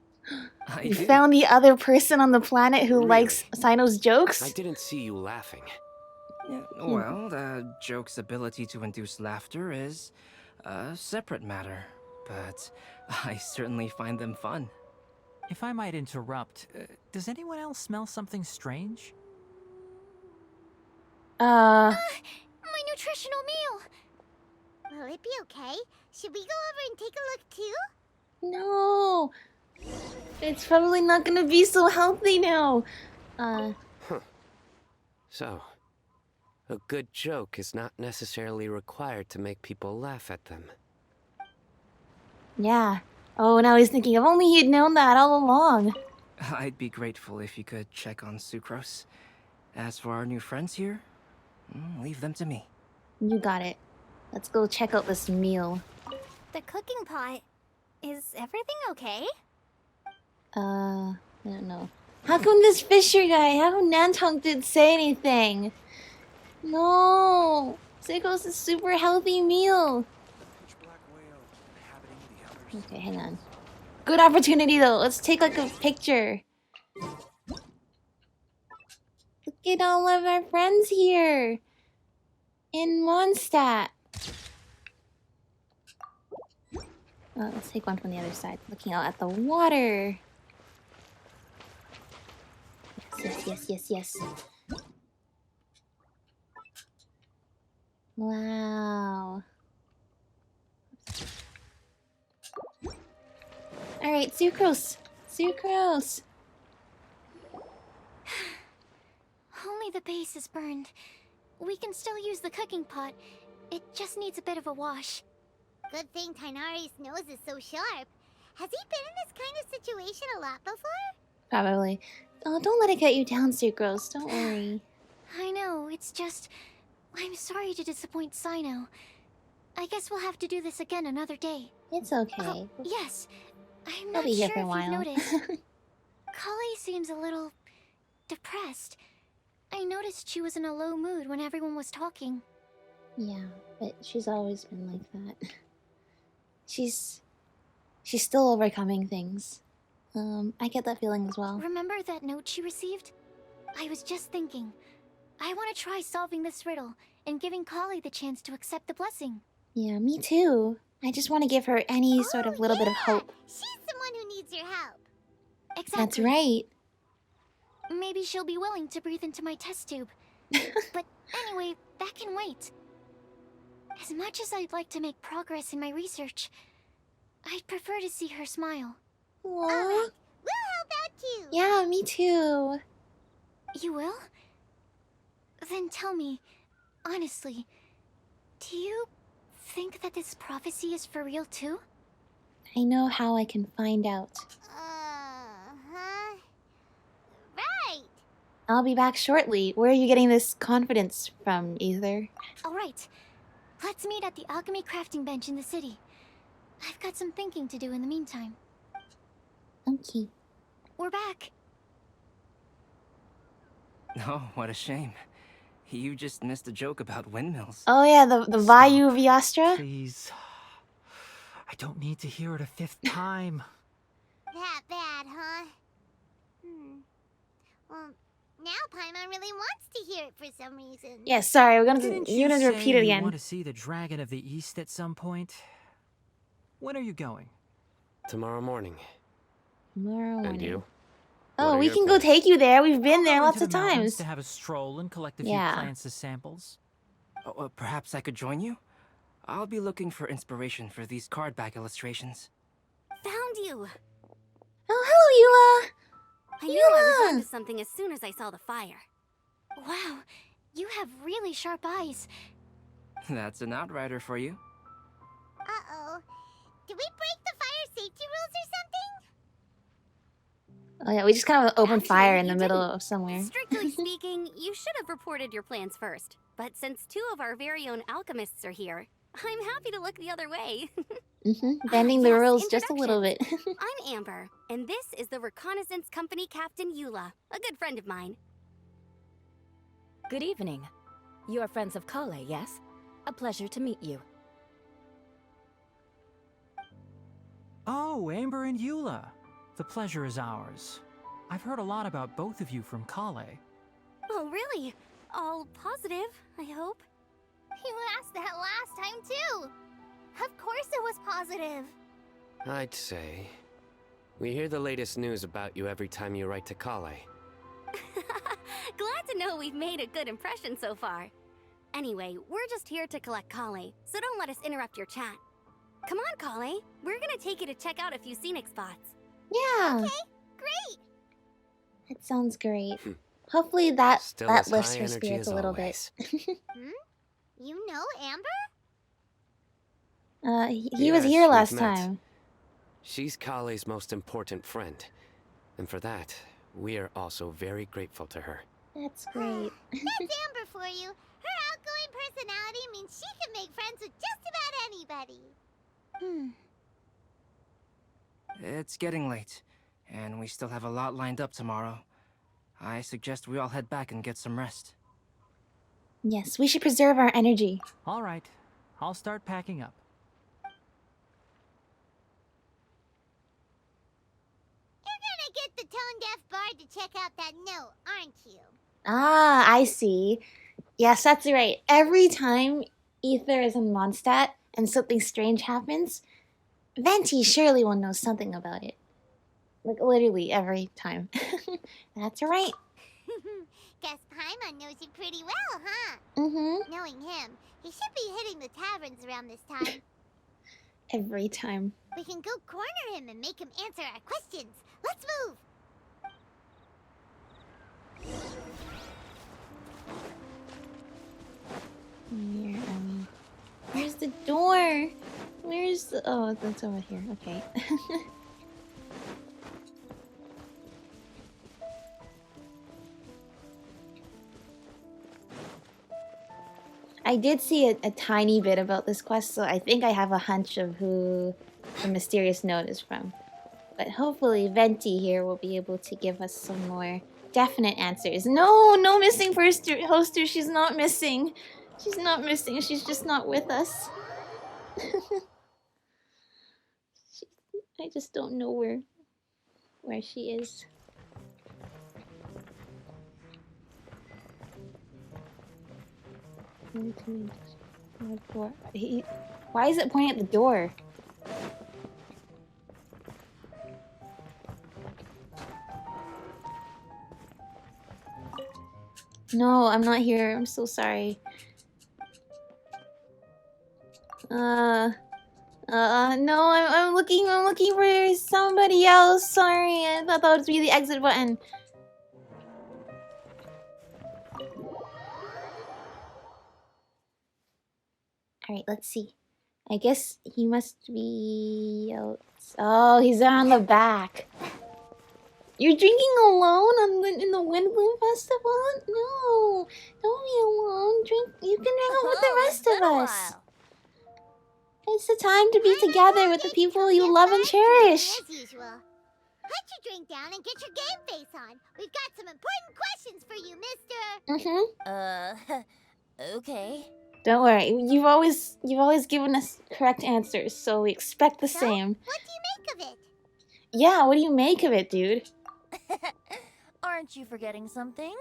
I You do. found the other person on the planet who Really? likes Cyno's jokes? I didn't see you laughing. Yeah, well, the joke's ability to induce laughter is a separate matter, but I certainly find them fun. If I might interrupt, does anyone else smell something strange? My nutritional meal! Will it be okay? Should we go over and take a look too? No. It's probably not gonna be so healthy now. So, a good joke is not necessarily required to make people laugh at them. Yeah. Oh, now he's thinking, if only he'd known that all along. I'd be grateful if you could check on Sucrose. As for our new friends here, leave them to me. You got it. Let's go check out this meal. The cooking pot. Is everything okay? I don't know. How come this Fisher guy, how come Nantong didn't say anything? No! Seiko's a super healthy meal. Okay, hang on. Good opportunity though. Let's take like a picture. Look at all of our friends here. In Mondstadt. Let's take one from the other side. Looking out at the water. Yes. Wow. Alright, Sucrose. Only the base is burned. We can still use the cooking pot. It just needs a bit of a wash. Good thing Tainari's nose is so sharp. Has he been in this kind of situation a lot before? Probably. Oh, don't let it get you down, Sucrose. Don't worry. I know, it's just... I'm sorry to disappoint Cyno. I guess we'll have to do this again another day. It's okay. Yes. I'm I'll not be here sure for a if while. you've noticed. Collei seems a little... depressed. I noticed she was in a low mood when everyone was talking. Yeah, but she's always been like that. She's still overcoming things. I get that feeling as well. Remember that note she received? I was just thinking. I want to try solving this riddle and giving Collei the chance to accept the blessing. Yeah, me too. I just want to give her any sort of little bit of hope. She's someone who needs your help. Exactly. That's right. Maybe she'll be willing to breathe into my test tube. But anyway, that can wait. As much as I'd like to make progress in my research, I'd prefer to see her smile. Aww. Alright, we'll help out too. Yeah, me too. You will? Then tell me, honestly, do you think that this prophecy is for real too? I know how I can find out. Right. I'll be back shortly. Where are you getting this confidence from, Ether? Alright, let's meet at the alchemy crafting bench in the city. I've got some thinking to do in the meantime. Okay. We're back. Oh, what a shame. You just missed a joke about windmills. Oh yeah, the Vayu Vyastra. Please. I don't need to hear it a 5th time. That bad, huh? Well, now Paimon really wants to hear it for some reason. Yeah, sorry, we're Didn't you're gonna say repeat it you again. want to see the Dragon of the East at some point? When are you going? Tomorrow morning. Tomorrow And morning. you? Oh, What are we your can go plans? take you there. We've been I'll there go lots into of the mountains times. to have a stroll and collect a Yeah. few plants as samples. Oh, perhaps I could join you? I'll be looking for inspiration for these card back illustrations. Found you! Oh, hello, I knew I was Yula! onto something as soon as I saw the fire. Wow, you have really sharp eyes. That's an outrider for you. Uh-oh. Did we break the fire safety rules or something? Oh yeah, we just kind of opened Actually, fire in the you middle didn't. of somewhere. Strictly speaking, you should have reported your plans first. But since 2 of our very own alchemists are here, I'm happy to look the other way. Bending the yes, rules just a little bit. I'm Amber, and this is the Reconnaissance Company Captain Eula, a good friend of mine. Good evening. You are friends of Collei, yes? A pleasure to meet you. Oh, Amber and Eula. The pleasure is ours. I've heard a lot about both of you from Collei. Oh, really? All positive, I hope. You asked that last time, too. Of course it was positive. I'd say. We hear the latest news about you every time you write to Collei. Glad to know we've made a good impression so far. Anyway, we're just here to collect Collei, so don't let us interrupt your chat. Come on, Collei. We're gonna take you to check out a few scenic spots. Yeah, Okay, great. that sounds great. Hopefully that Still that as lifts high her energy spirits as a little bit. always. You know Amber? He was Yes, here we've last met. time. She's Collei's most important friend. And for that, we are also very grateful to her. That's great. That's Amber for you. Her outgoing personality means she can make friends with just about anybody. It's getting late, and we still have a lot lined up tomorrow. I suggest we all head back and get some rest. Yes, we should preserve our energy. All right, I'll start packing up. You're gonna get the tone-deaf bard to check out that note, aren't you? Ah, I see. Yes, that's right. Every time Ether is in Mondstadt and something strange happens, Venti surely will know something about it. Like, literally every time. That's right. Guess Paimon knows you pretty well, huh? Mm-hmm. Knowing him, he should be hitting the taverns around this time. Every time. We can go corner him and make him answer our questions. Let's move! Where are we? Where's the door? Where's the... Oh, that's over here. Okay. I did see a tiny bit about this quest, so I think I have a hunch of who the mysterious note is from. But hopefully Venti here will be able to give us some more definite answers. No, no missing hoster. She's not missing. She's not missing. She's just not with us. I just don't know where she is. Why is it pointing at the door? No, I'm not here. I'm so sorry. No, I'm looking for somebody else. Sorry, I thought that would be the exit button. Alright, let's see. I guess he must be out. Oh, he's on the back. You're drinking alone in the Windblume Festival? No, don't be alone. You can hang out with the rest of us. It's the time to be together with the people you love and cherish. As usual. Put your drink down and get your game face on. We've got some important questions for you, mister. Okay. Don't worry. You've always given us correct answers, so we expect the So, same. what do you make of it? Yeah, what do you make of it, dude? Aren't you forgetting something?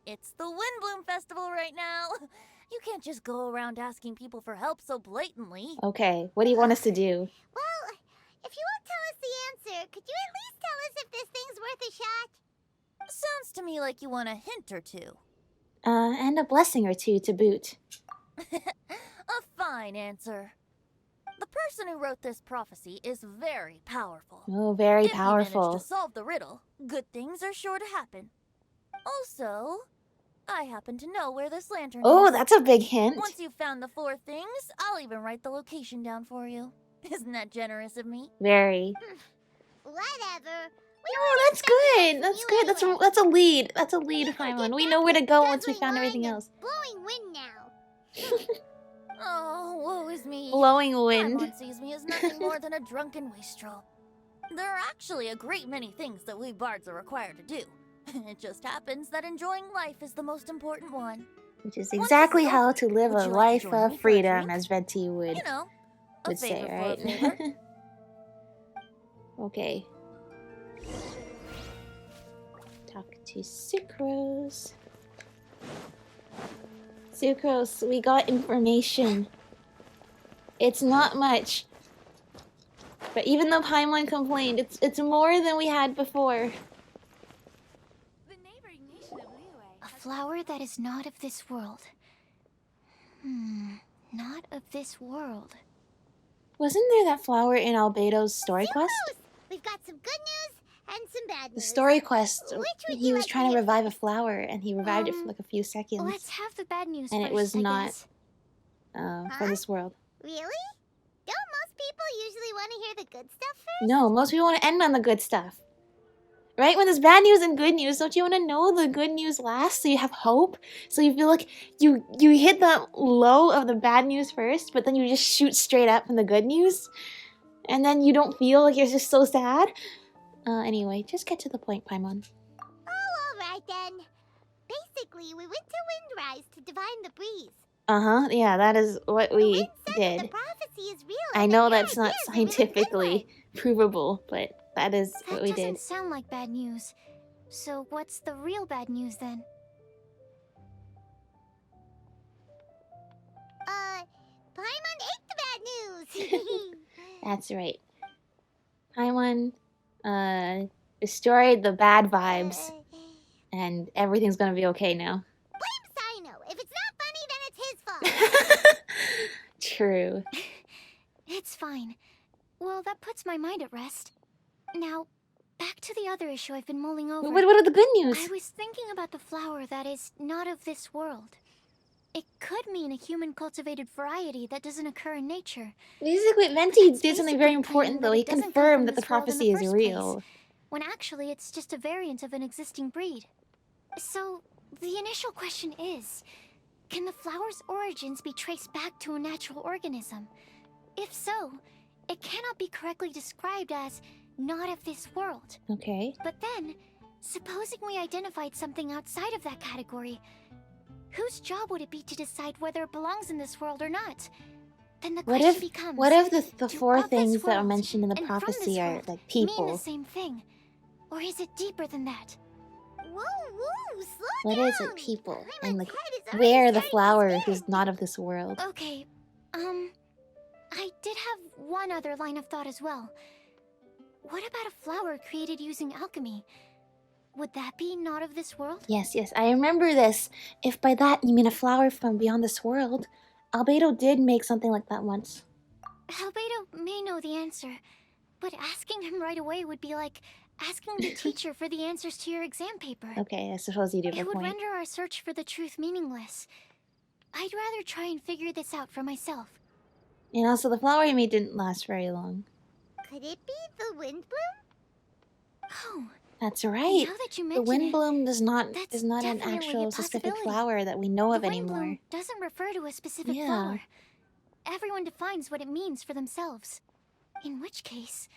It's the Windblume Festival right now. You can't just go around asking people for help so blatantly. Okay, what do you want us to do? Well, if you won't tell us the answer, could you at least tell us if this thing's worth a shot? Sounds to me like you want a hint or two. And a blessing or two to boot. A fine answer. The person who wrote this prophecy is very powerful. Oh, very If he powerful. managed to solve the riddle, good things are sure to happen. Also, I happen to know where this lantern Oh, is. that's a big hint. Once you've found the 4 things, I'll even write the location down for you. Isn't that generous of me? Very. Whatever. Oh, that's good. That's good. That's a lead. That's a lead, Paimon. We know where to go once we found everything else. Blowing wind now. Oh, woe is me. Blowing wind. Paimon sees me as nothing more than a drunken wastrel. There are actually a great many things that we bards are required to do. It just happens that enjoying life is the most important one. Which is exactly how to live Would a you like life to join me of for a freedom, drink? as Venti would You know, a say, favor for a right? favor. Okay. Talk to Sucrose. Sucrose, we got information. It's not much. But even though Paimon complained, it's more than we had before. A flower that is not of this world. Not of this world. Wasn't there that flower in Albedo's story quest? We've got some good news and some bad The news. story quest, Which would he you was like trying to hear revive a first? flower, and he revived it for like a few seconds. Let's have the bad news And first, it was I not guess. for this world. Really? Don't most people usually want to hear the good stuff first? No, most people want to end on the good stuff. Right? When there's bad news and good news, don't you want to know the good news last so you have hope? So you feel like you hit the low of the bad news first, but then you just shoot straight up from the good news? And then you don't feel like you're just so sad? Anyway, just get to the point, Paimon. Oh, alright then. Basically, we went to Windrise to divine the breeze. Uh-huh, yeah, that is what The we wind said that did. the prophecy is real. I and know that your that's not idea is a really good scientifically provable, but that is That what we doesn't did. sound like bad news. So what's the real bad news then? Paimon ate the bad news. That's right. Paimon, destroyed the bad vibes, and everything's gonna be okay now. Blame Cyno. If it's not funny, then it's his fault. True. It's fine. Well, that puts my mind at rest. Now, back to the other issue I've been mulling over. What are the good news? I was thinking about the flower that is not of this world. It could mean a human-cultivated variety that doesn't occur in nature. Basically, Venti That's did something very basically important, claiming though. that He it doesn't come confirmed from that the this world in prophecy the is first real. place, when actually it's just a variant of an existing breed. So, the initial question is, can the flower's origins be traced back to a natural organism? If so, it cannot be correctly described as not of this world. Okay. But then, supposing we identified something outside of that category, whose job would it be to decide whether it belongs in this world or not? Then the What question if becomes, the do four of this things that are world mentioned in the and from prophecy this are world like mean the people? same thing? Or is it deeper than that? Whoa, whoa, slow What down. is it, people? And like, Paimon's head is already where the starting to flower spin. who's not of this world? Okay, I did have one other line of thought as well. What about a flower created using alchemy? Would that be not of this world? Yes, I remember this. If by that you mean a flower from beyond this world, Albedo did make something like that once. Albedo may know the answer, but asking him right away would be like asking the teacher for the answers to your exam paper. Okay, I suppose you do have It a would point. render our search for the truth meaningless. I'd rather try and figure this out for myself. And also, the flower you made didn't last very long. Could it be the Windblume? Oh, That's right. now that you The mention it, Windblume is not an definitely a actual specific possibility. flower that we know of the anymore. Windblume doesn't refer to a specific Yeah. flower. Everyone defines what it means for themselves. In which case,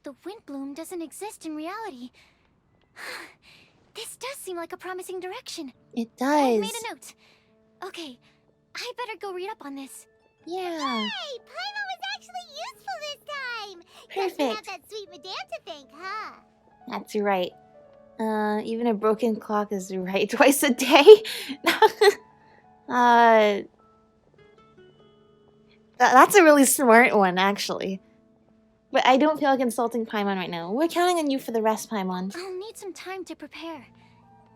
the Windblume doesn't exist in reality. This does seem like a promising direction. It I've does. made a note. Okay, I better go read up on this. Yeah. Hey, Paimon was actually useful this time! Guess we have Perfect. that sweet madame to thank, huh? That's right. Even a broken clock is right twice a day. That's a really smart one, actually. But I don't feel like insulting Paimon right now. We're counting on you for the rest, Paimon. I'll need some time to prepare.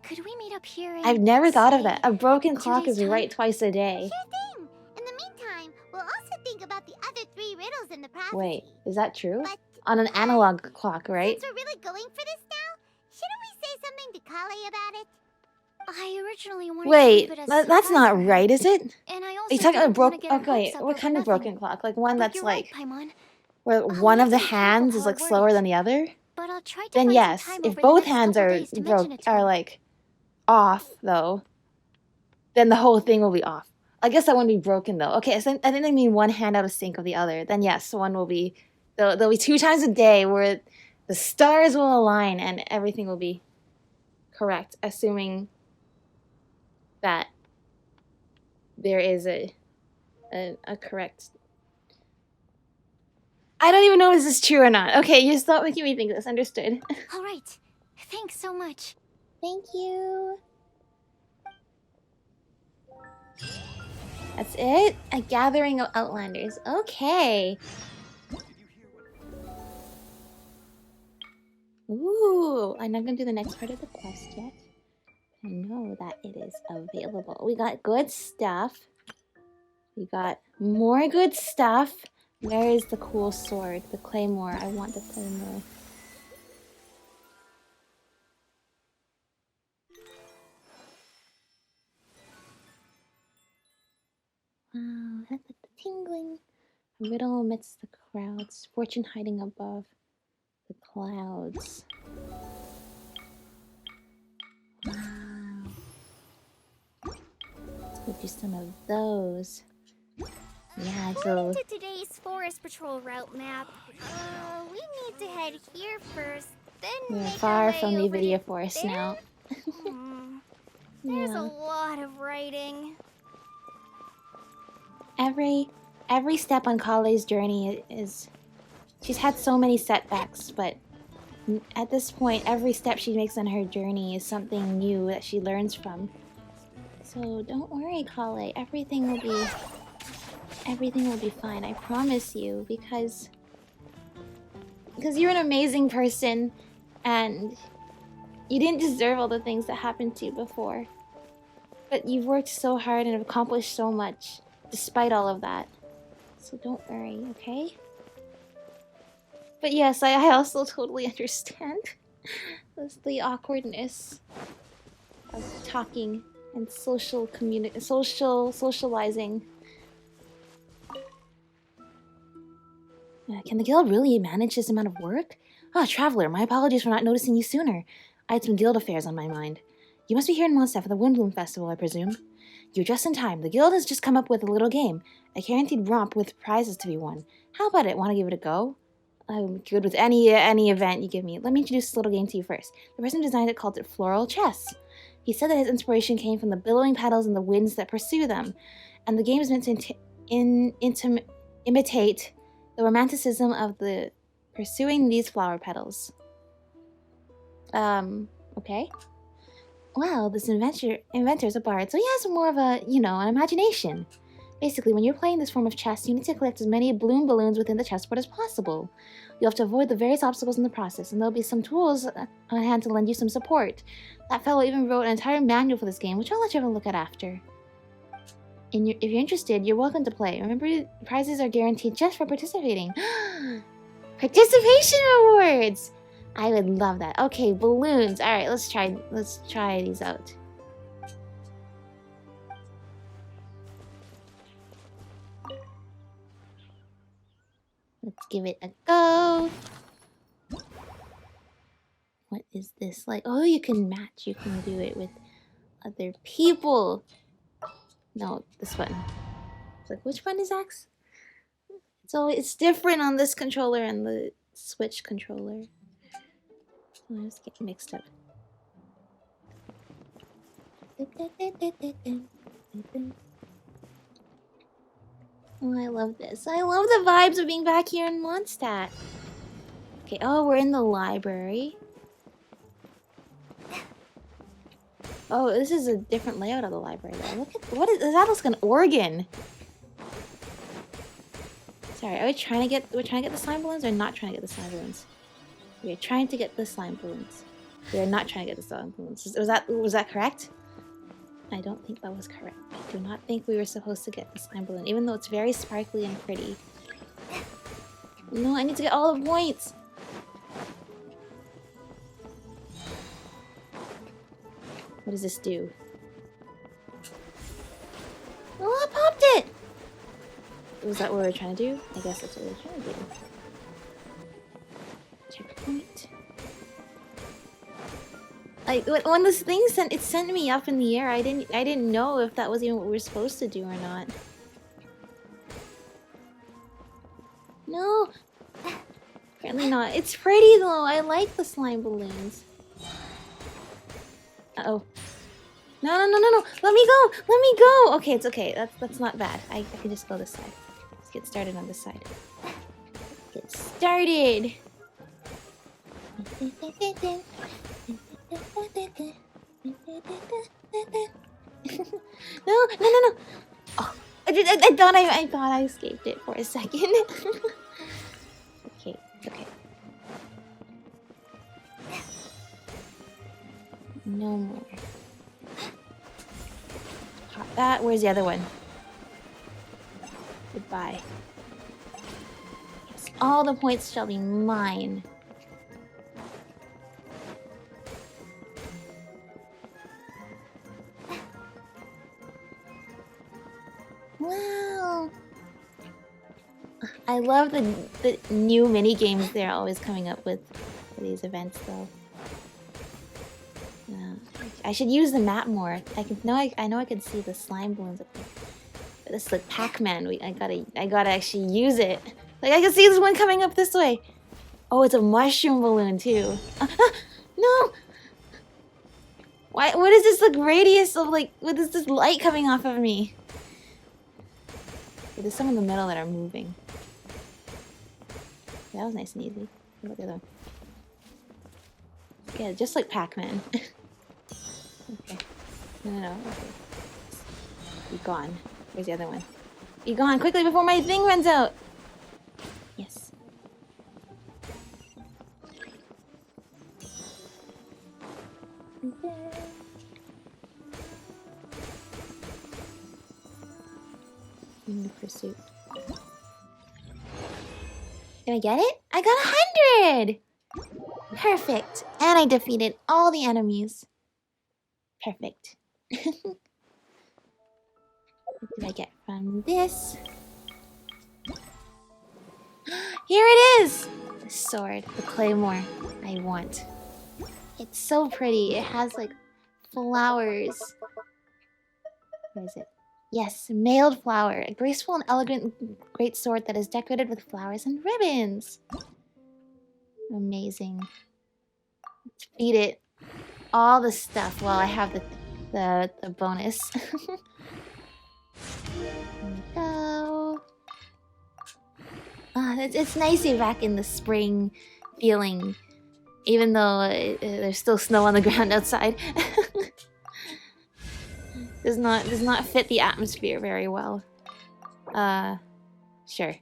Could we meet up here and I've never thought of say that. A broken 2 clock days' is time? right twice a day. Sure thing! In the meantime, we'll also think about the other 3 riddles in the prophecy. Wait, is that true? But, On an analog clock, right? since we're really going for this now, shouldn't we say something to Collei about it? I originally wanted Wait, to keep it as a that's surprise not for her. right, is it? And I Are also you talking about didn't wanna broke? get our Okay, hopes up what over kind of nothing. broken clock? Like one But that's you're like right, Paimon. where I'll one need of the to be careful hands how is I like word slower it. than the other? But I'll try to Then find yes. some time If over the both next hands couple are days to mention it to are her. like off though, then the whole thing will be off. I guess that wouldn't be broken though. Okay, so I think they mean one hand out of sync of the other. Then yes, one will be. There'll be 2 times a day where the stars will align and everything will be correct, assuming that there is a correct. I don't even know if this is true or not. Okay, you stop making me think this. Understood. All right. Thanks so much. Thank you. That's it? A gathering of Outlanders. Okay. Ooh, I'm not gonna do the next part of the quest yet. I know that it is available. We got good stuff. We got more good stuff. Where is the cool sword? The claymore. I want the claymore. Wow, that's like the tingling. A riddle amidst the crowds. Fortune hiding above the clouds. Wow. Let's go do some of those. Yeah, so According to today's Forest Patrol route map, we need to head here first, then we're make far our way from the over video to forest there? now. There's Yeah. a lot of writing. Every step on Collei's journey is... She's had so many setbacks, but at this point, every step she makes on her journey is something new that she learns from. So don't worry, Collei. Everything will be fine. I promise you, because you're an amazing person, and you didn't deserve all the things that happened to you before. But you've worked so hard and have accomplished so much, despite all of that. So don't worry, okay? But yes, I also totally understand the awkwardness of talking and socializing. Can the guild really manage this amount of work? Ah, Traveler, my apologies for not noticing you sooner. I had some guild affairs on my mind. You must be here in Mondstadt for the Windblume Festival, I presume. You're just in time. The guild has just come up with a little game. A guaranteed romp with prizes to be won. How about it? Want to give it a go? I'm good with any event you give me. Let me introduce this little game to you first. The person who designed it called it Floral Chess. He said that his inspiration came from the billowing petals and the winds that pursue them. And the game is meant to imitate the romanticism of the pursuing these flower petals. Okay. Well, this inventor's a bard, so he has more of a, an imagination. Basically, when you're playing this form of chess, you need to collect as many bloom balloons within the chessboard as possible. You'll have to avoid the various obstacles in the process, and there'll be some tools on hand to lend you some support. That fellow even wrote an entire manual for this game, which I'll let you have a look at after. If you're interested, you're welcome to play. Remember, prizes are guaranteed just for participating. Participation rewards! I would love that. Okay, balloons. All right, let's try these out. Let's give it a go. What is this like? Oh, you can match. You can do it with other people. No, this button. It's like, which one is X? It's different on this controller and the Switch controller. Oh, I just get mixed up. Oh, I love this. I love the vibes of being back here in Mondstadt. Okay, oh, we're in the library. Oh, this is a different layout of the library though. Look at what is that? Looks like an organ. Sorry, are we trying to get the slime balloons or not trying to get the slime balloons? We are trying to get the slime balloons. We are not trying to get the slime balloons. Was that correct? I don't think that was correct. I do not think we were supposed to get the slime balloon, even though it's very sparkly and pretty. No, I need to get all the points. What does this do? Oh, I popped it! Was that what we were trying to do? I guess that's what we were trying to do. Checkpoint. Like when this thing sent me up in the air. I didn't know if that was even what we were supposed to do or not. No, apparently not. It's pretty though. I like the slime balloons. Uh-oh. No. Let me go. Let me go. Okay, it's okay. That's not bad. I can just go this side. Let's get started on this side. Get started. No. Oh, I thought I escaped it for a second. Okay, it's okay. No more. Pop that. Where's the other one? Goodbye. Yes, all the points shall be mine. Wow. I love the new mini games they're always coming up with for these events, though. I should use the map more. I know I can see the slime balloons up there. But it's like Pac-Man. I gotta actually use it. Like I can see this one coming up this way. Oh, it's a mushroom balloon too. No. Why? What is this like radius of like? What is this light coming off of me? Okay, there's some in the middle that are moving. That was nice and easy. What about the other one? Yeah, just like Pac-Man. Okay. No. Okay. Be gone. Where's the other one? Be gone quickly before my thing runs out! Yes. In the pursuit. Did I get it? I got 100! Perfect. And I defeated all the enemies. Perfect. What did I get from this? Here it is! The sword, the claymore I want. It's so pretty. It has like flowers. Where is it? Yes, mailed flower. A graceful and elegant great sword that is decorated with flowers and ribbons. Amazing. Let's feed it all the stuff while I have the bonus. There we go. It's nice to be back in the spring feeling, even though there's still snow on the ground outside. does not fit the atmosphere very well. Sure.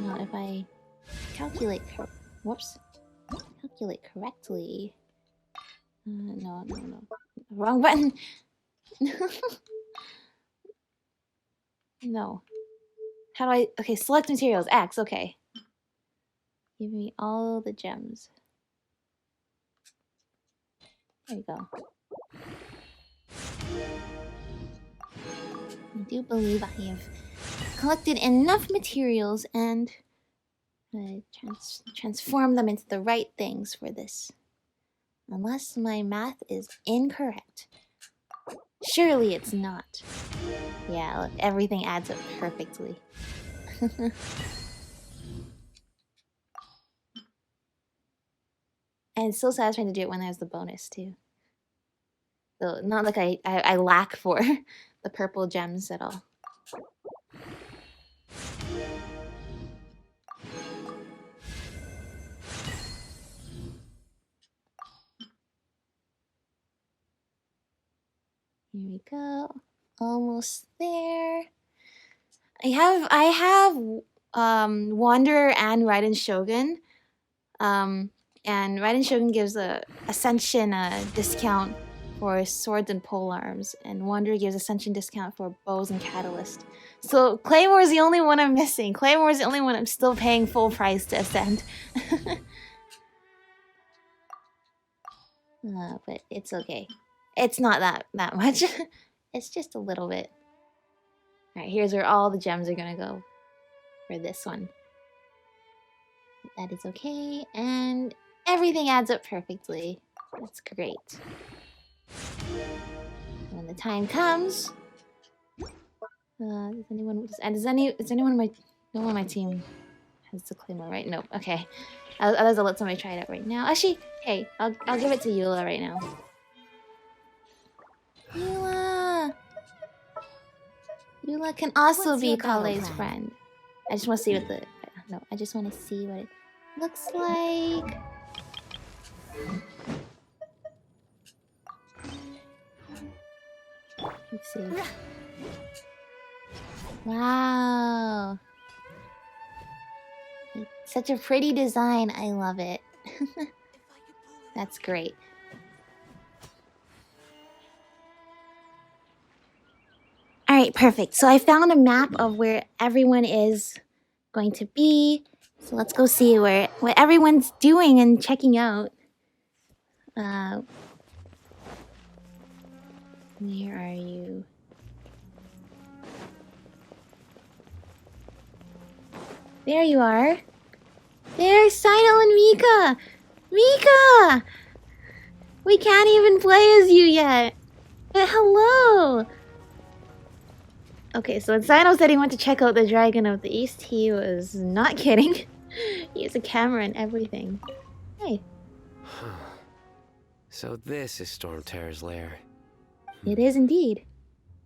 Not if I calculate correctly. No. Wrong button. No. How do I? Okay, select materials. X. Okay. Give me all the gems. There you go. I do believe I have collected enough materials and transform them into the right things for this. Unless my math is incorrect. Surely it's not. Yeah, look, everything adds up perfectly. And it's so satisfying to do it when there's the bonus too. So not like I lack for the purple gems at all. Here we go. Almost there. I have Wanderer and Raiden Shogun. And Raiden Shogun gives a Ascension discount for swords and polearms, and Wanderer gives Ascension discount for bows and Catalyst. So Claymore is the only one I'm missing. Claymore is the only one I'm still paying full price to ascend. But it's okay. It's not that much. It's just a little bit. Alright, here's where all the gems are gonna go for this one. That is okay, and everything adds up perfectly. That's great. When the time comes, does anyone on my no one on my team has the Claymore, right? No, okay. Otherwise, I'll let somebody try it out right now. Actually, hey, I'll give it to Eula right now. Eula can also What's be your battle Collei's plan? friend. I just want to see what I just want to see what it looks like. Let's see. Wow. It's such a pretty design. I love it. That's great. Alright, perfect. So I found a map of where everyone is going to be. So let's go see what everyone's doing and checking out. Where are you? There you are. There's Cyno and Mika! Mika! We can't even play as you yet. But hello! Okay, so when Cyno said he went to check out the Dragon of the East, he was not kidding. He has a camera and everything. Hey. So this is Storm Terror's lair. It is indeed.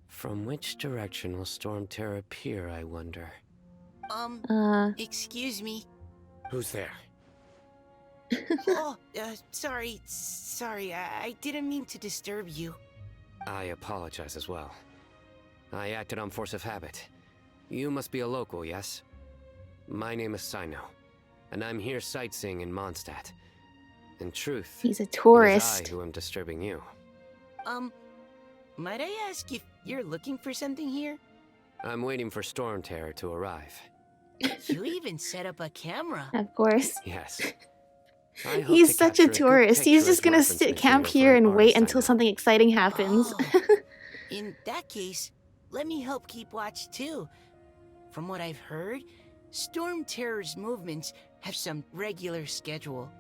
From which direction will Storm Terror appear, I wonder? Excuse me. Who's there? Sorry, I didn't mean to disturb you. I apologize as well. I acted on force of habit. You must be a local, yes? My name is Cyno, and I'm here sightseeing in Mondstadt. In truth, He's a it is tourist. I who am disturbing you. Might I ask if you're looking for something here? I'm waiting for Storm Terror to arrive. You even set up a camera. Of course. Yes. I hope He's to such a capture good tourist. He's picture just as gonna reference sit camp material for here an and wait artist I until know. something exciting happens. Oh. In that case, let me help keep watch too. From what I've heard, Storm Terror's movements have some regular schedule.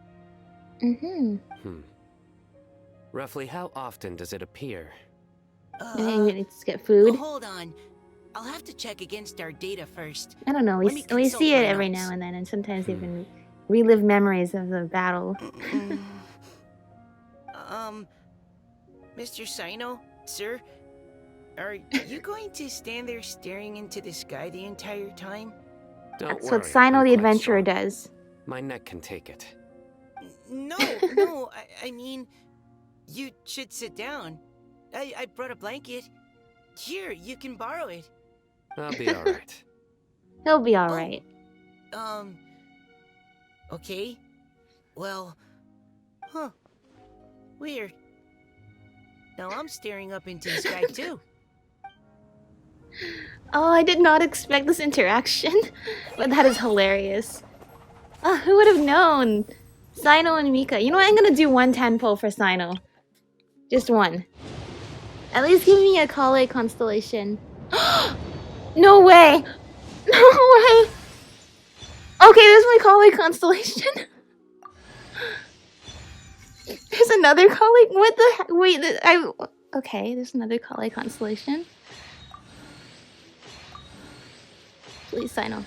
Roughly how often does it appear? Maybe we need to get food. Hold on. I'll have to check against our data first. I don't know. Let me We consult see it my every notes. now and then, and sometimes even relive memories of the battle. Mr. Cyno, sir, are you going to stand there staring into the sky the entire time? Don't That's worry, what Cyno I'm the quite Adventurer strong. does. My neck can take it. No, I mean, you should sit down. I brought a blanket. Here, you can borrow it. I'll be alright. He'll be alright. Okay. Well, weird. Now I'm staring up into the sky too. Oh, I did not expect this interaction. But that is hilarious. Oh, who would have known? Cyno and Mika. You know what? I'm gonna do one 10 pull for Cyno. Just one. At least give me a Collei constellation. No way! No way! Okay, there's my Collei constellation. There's another Collei. What the heck? Wait, okay, there's another Collei constellation. Please, Cyno.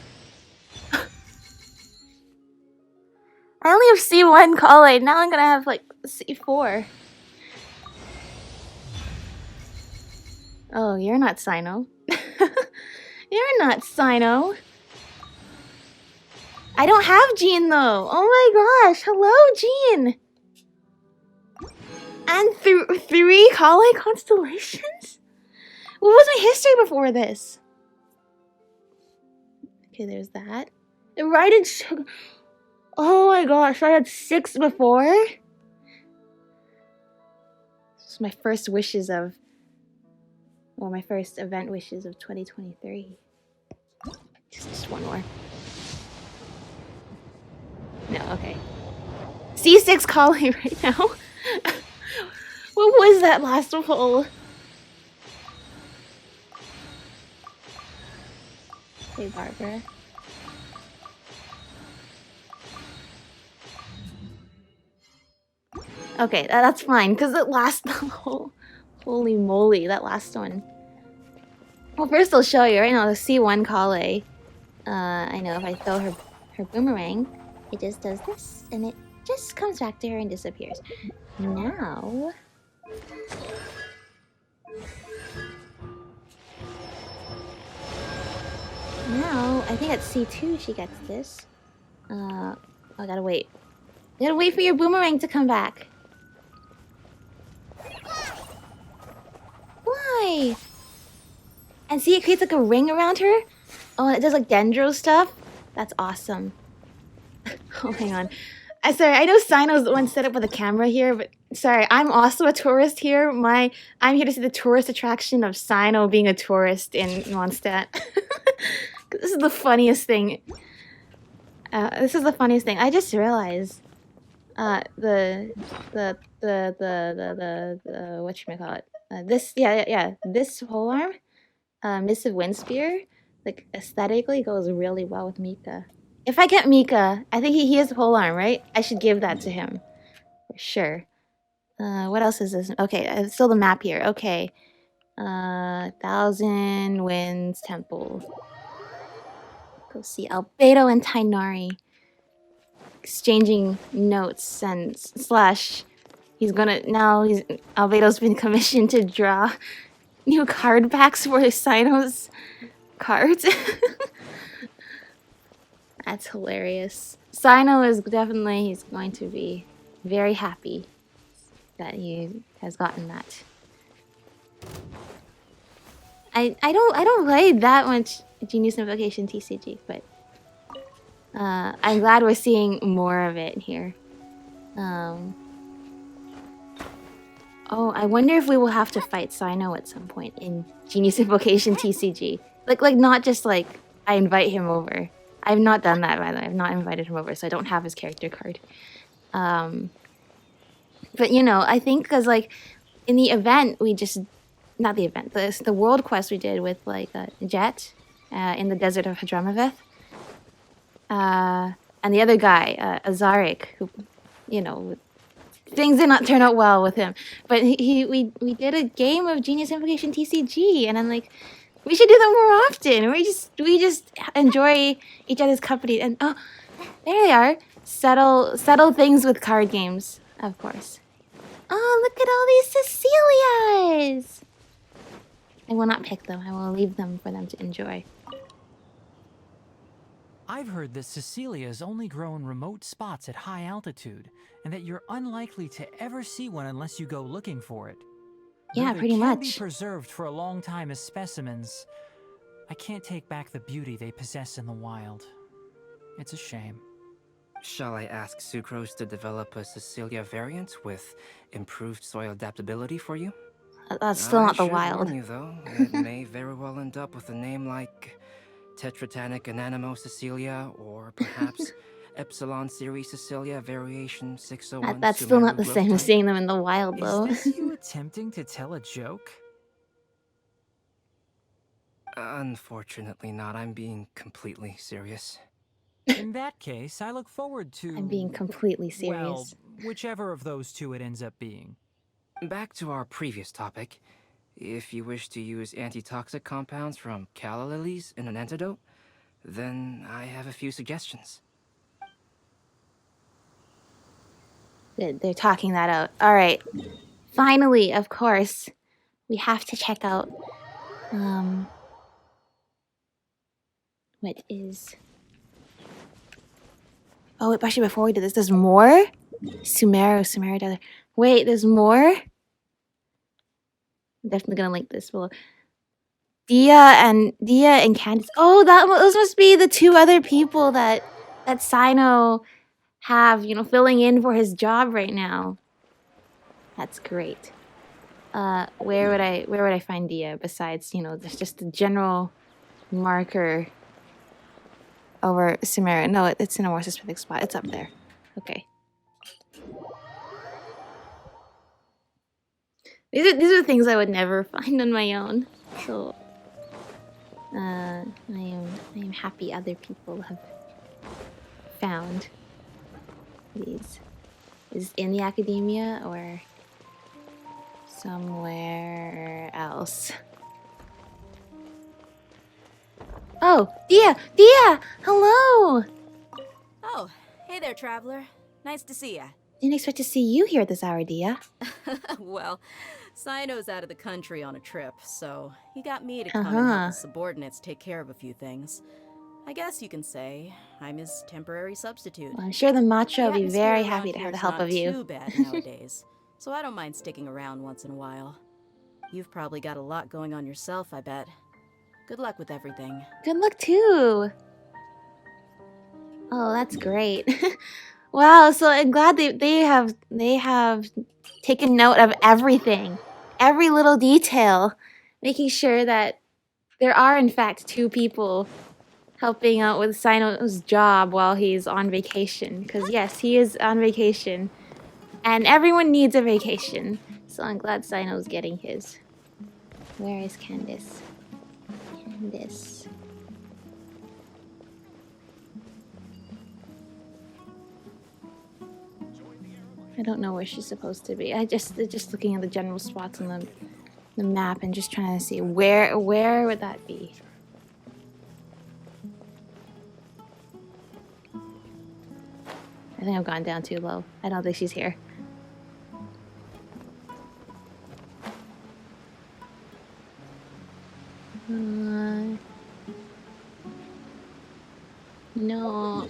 I only have C1 Collei. Now I'm gonna have like C4. Oh, you're not Cyno. You're not Cyno. I don't have Jean though. Oh my gosh. Hello, Jean. And three Collei constellations? What was my history before this? Okay, there's that. The Righted Sugar. Oh my gosh, I had 6 before? This is my first wishes of... Well, my first event wishes of 2023. Just one more. No, okay. C6 Collei right now. What was that last poll? Hey, Barbara. Okay, that's fine, because it last the whole... Holy moly, that last one. Well, first I'll show you. Right now, the C1 Collei. I know if I throw her boomerang, it just does this, and it just comes back to her and disappears. Now... Now, I think at C2 she gets this. I gotta wait. You gotta wait for your boomerang to come back. Why? And see, it creates like a ring around her. Oh, and it does like dendro stuff. That's awesome. Oh, hang on. Sorry, I know Cyno's the one set up with a camera here, but sorry, I'm also a tourist here. I'm here to see the tourist attraction of Cyno being a tourist in Mondstadt. This is the funniest thing. This is the funniest thing. I just realized the whatchamacallit. This this polearm, Missive Windspear, like aesthetically goes really well with Mika. If I get Mika, I think he has a polearm, right? I should give that to him. For sure. What else is this? Okay, still the map here. Okay. 1,000 Winds Temple. Go see Albedo and Tainari exchanging notes and slash. Albedo's been commissioned to draw new card packs for Cyno's cards. That's hilarious. Cyno is definitely, he's going to be very happy that he has gotten that. I don't play that much Genius Invocation TCG, but I'm glad we're seeing more of it here. Oh, I wonder if we will have to fight Cyno at some point in Genius Invocation TCG. Like not just like I invite him over. I've not done that, by the way. I've not invited him over, so I don't have his character card. But you know, I think because like in the event we just not the event, the world quest we did with like Jet in the desert of Hadramaveth. And the other guy, Azarik, who, you know, things did not turn out well with him. But we did a game of Genius Invocation TCG, and I'm like, we should do that more often. We just enjoy each other's company. And oh, there they are. Settle things with card games, of course. Oh, look at all these Cecilias! I will not pick them. I will leave them for them to enjoy. I've heard that Cecilias only grow in remote spots at high altitude, and that you're unlikely to ever see one unless you go looking for it. Yeah, Though pretty they can much. be preserved for a long time as specimens, I can't take back the beauty they possess in the wild. It's a shame. Shall I ask Sucrose to develop a Cecilia variant with improved soil adaptability for you? That's still not the I should wild. warn you, though, it may very well end up with a name like Tetratanic Ananimo Cecilia, or perhaps Epsilon Series Cecilia Variation 601. That's still not Sumeru the growth same as type. seeing them in the wild, though. Is this you attempting to tell a joke? Unfortunately not. I'm being completely serious. In that case, I look forward to... I'm being completely well, serious. whichever of those two it ends up being. Back to our previous topic. If you wish to use antitoxic compounds from calla lilies in an antidote, then I have a few suggestions. Good, they're talking that out. All right. Finally, of course, we have to check out what is... Oh, wait, actually, before we do this, there's more? Sumeru. Wait, there's more? I'm definitely gonna link this below. Dia and Candice. Oh, those must be the two other people that Cyno have, you know, filling in for his job right now. That's great. Where would I find Dia besides, you know, there's just a general marker over Sumeru. No, it's in a more specific spot. It's up there. Okay. These are things I would never find on my own. So I am happy other people have found these. Is it in the academia or somewhere else? Oh, Dia! Hello! Oh, hey there, traveler. Nice to see ya. Didn't expect to see you here at this hour, Dia. Well, Cyno's out of the country on a trip, so he got me to come and help his subordinates take care of a few things. I guess you can say I'm his temporary substitute. Well, I'm sure the Macho will be very happy to have the help of you. Too bad nowadays, so I don't mind sticking around once in a while. You've probably got a lot going on yourself, I bet. Good luck with everything. Good luck too. Oh, that's great. Wow, so I'm glad they have taken note of everything, every little detail, making sure that there are in fact two people helping out with Cyno's job while he's on vacation. Because yes, he is on vacation, and everyone needs a vacation. So I'm glad Cyno's getting his. Where is Candice? Candice. I don't know where she's supposed to be. Just looking at the general spots on the map and just trying to see where would that be. I think I've gone down too low. I don't think she's here.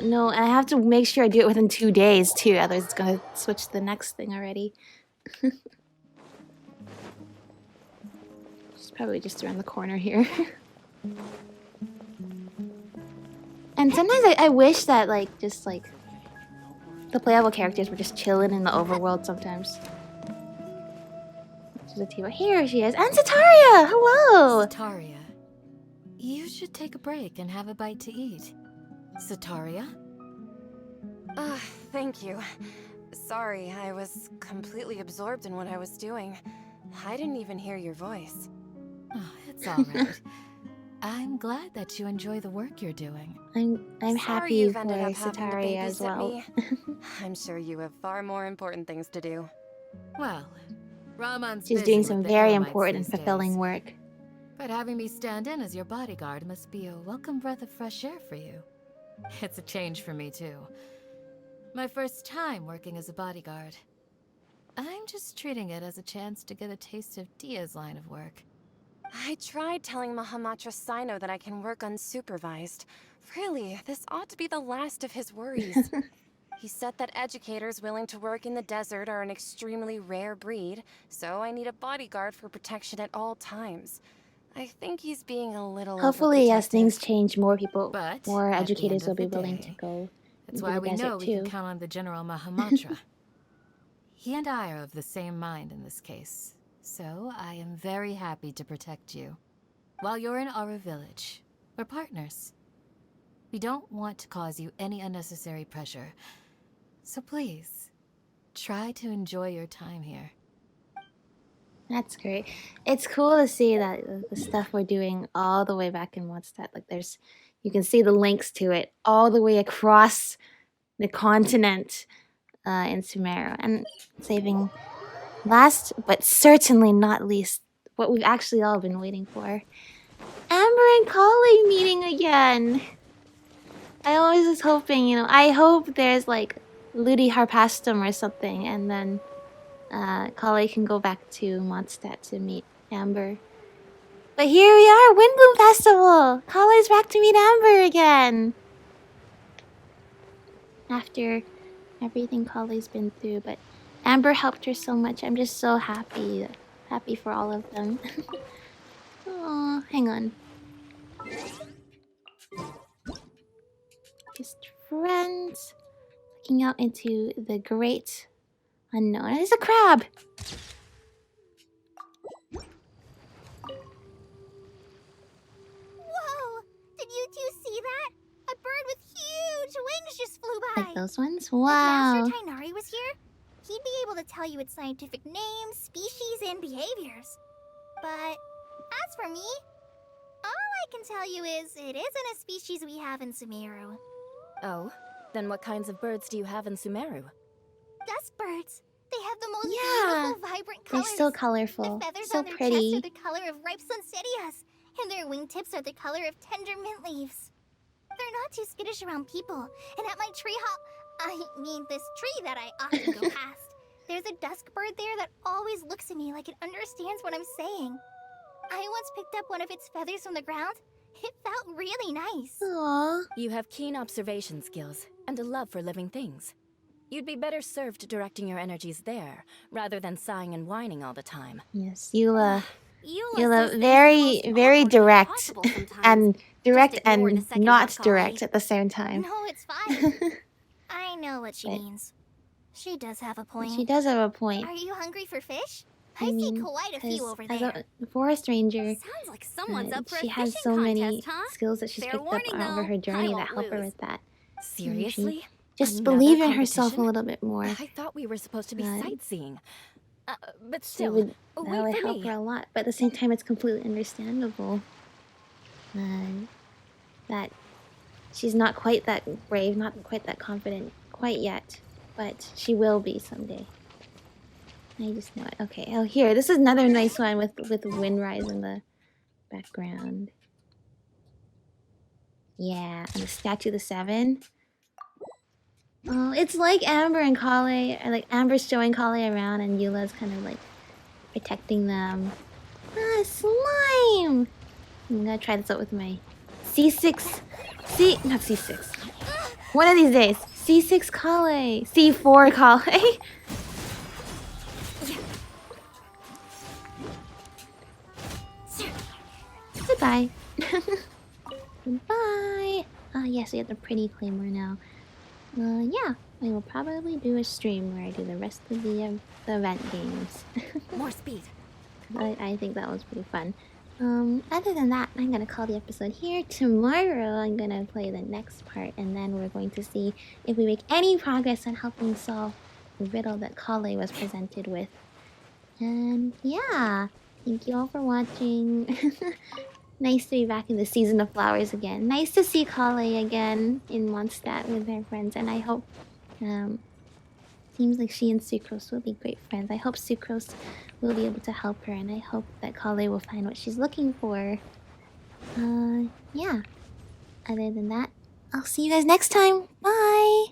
No, and I have to make sure I do it within 2 days too, otherwise it's gonna switch to the next thing already. She's probably just around the corner here. And sometimes I wish that just the playable characters were just chilling in the overworld sometimes. There's a Tiwa. Here she is. And Sataria! Hello! Sataria, you should take a break and have a bite to eat. Sataria? Thank you. Sorry, I was completely absorbed in what I was doing. I didn't even hear your voice. Oh, it's all right. I'm glad that you enjoy the work you're doing. I'm happy for Sataria as well. I'm sure you have far more important things to do. Well, Ramon's She's doing some very important and fulfilling work. But having me stand in as your bodyguard must be a welcome breath of fresh air for you. It's a change for me too. My first time working as a bodyguard. I'm just treating it as a chance to get a taste of Dia's line of work. I tried telling Mahamatra Cyno that I can work unsupervised. Really, this ought to be the last of his worries. He said that educators willing to work in the desert are an extremely rare breed, so I need a bodyguard for protection at all times. I think he's being a little Hopefully, as things change, more educators will be the willing day, to go That's into why the we desert know we too. can count on the General Mahamatra. He and I are of the same mind in this case, so I am very happy to protect you. While you're in our village, we're partners. We don't want to cause you any unnecessary pressure, so please, try to enjoy your time here. That's great. It's cool to see that the stuff we're doing all the way back in Mondstadt, you can see the links to it all the way across the continent in Sumeru. And saving last, but certainly not least, what we've actually all been waiting for. Amber and Collei meeting again. I always was hoping, I hope there's Ludi Harpastum or something, and then Collei can go back to Mondstadt to meet Amber. But here we are, Windblume Festival! Collei's back to meet Amber again! After everything Collei's been through, but Amber helped her so much. I'm just so happy. Happy for all of them. Oh, hang on. Just friends. Looking out into the great unknown. There's a crab! Whoa! Did you two see that? A bird with huge wings just flew by. Like those ones? If Wow. Master Tighnari was here, he'd be able to tell you its scientific names, species, and behaviors. But as for me, all I can tell you is it isn't a species we have in Sumeru. Oh, then what kinds of birds do you have in Sumeru? Dust birds. They have the most Yeah. beautiful, vibrant They're colors. so colorful. The feathers So on their pretty. chests are the color of ripe poinsettias, and their wingtips are the color of tender mint leaves. They're not too skittish around people, and at my this tree that I often go past, there's a dusk bird there that always looks at me like it understands what I'm saying. I once picked up one of its feathers from the ground. It felt really nice. Aww. You have keen observation skills and a love for living things. You'd be better served directing your energies there, rather than sighing and whining all the time. Yes, Eula. Eula Eula, says very, things very almost direct. impossible sometimes. And direct Just ignore the and second not one, direct Collei. at the same time. No, it's fine. I know what she But- means. She does have a point. She does have a point. Are you hungry for fish? I I see mean, quite a few over as there. a forest ranger, Sounds like someone's up for she a has fishing so many contest, huh? skills that she's Fair picked warning, up over though, her journey I that won't help her lose. with that. Seriously? Just Another believe in herself a competition? little bit more. I thought we were supposed to be Right. sightseeing. But That still, would, that wait would for help me. her a lot. But at the same time, it's completely understandable. That she's not quite that brave, not quite that confident quite yet. But she will be someday. I just know it. Okay, oh here, this is another nice one with Windrise in the background. Yeah, and the Statue of the Seven. Oh, it's like Amber and Collei. Like Amber's showing Collei around, and Eula's kind of like protecting them. Ah, slime! I'm gonna try this out with my C6. Not C6. One of these days, C6 Collei, C4 Collei. Goodbye. Goodbye. Ah, yes, we have the pretty claymore now. Yeah, I will probably do a stream where I do the rest of the event games. More speed. I think that was pretty fun. Other than that, I'm gonna call the episode here. Tomorrow, I'm gonna play the next part, and then we're going to see if we make any progress on helping solve the riddle that Collei was presented with. And yeah, thank you all for watching. Nice to be back in the season of flowers again. Nice to see Collei again in Mondstadt with her friends, and I hope seems like she and Sucrose will be great friends. I hope Sucrose will be able to help her, and I hope that Collei will find what she's looking for. Yeah. Other than that, I'll see you guys next time. Bye!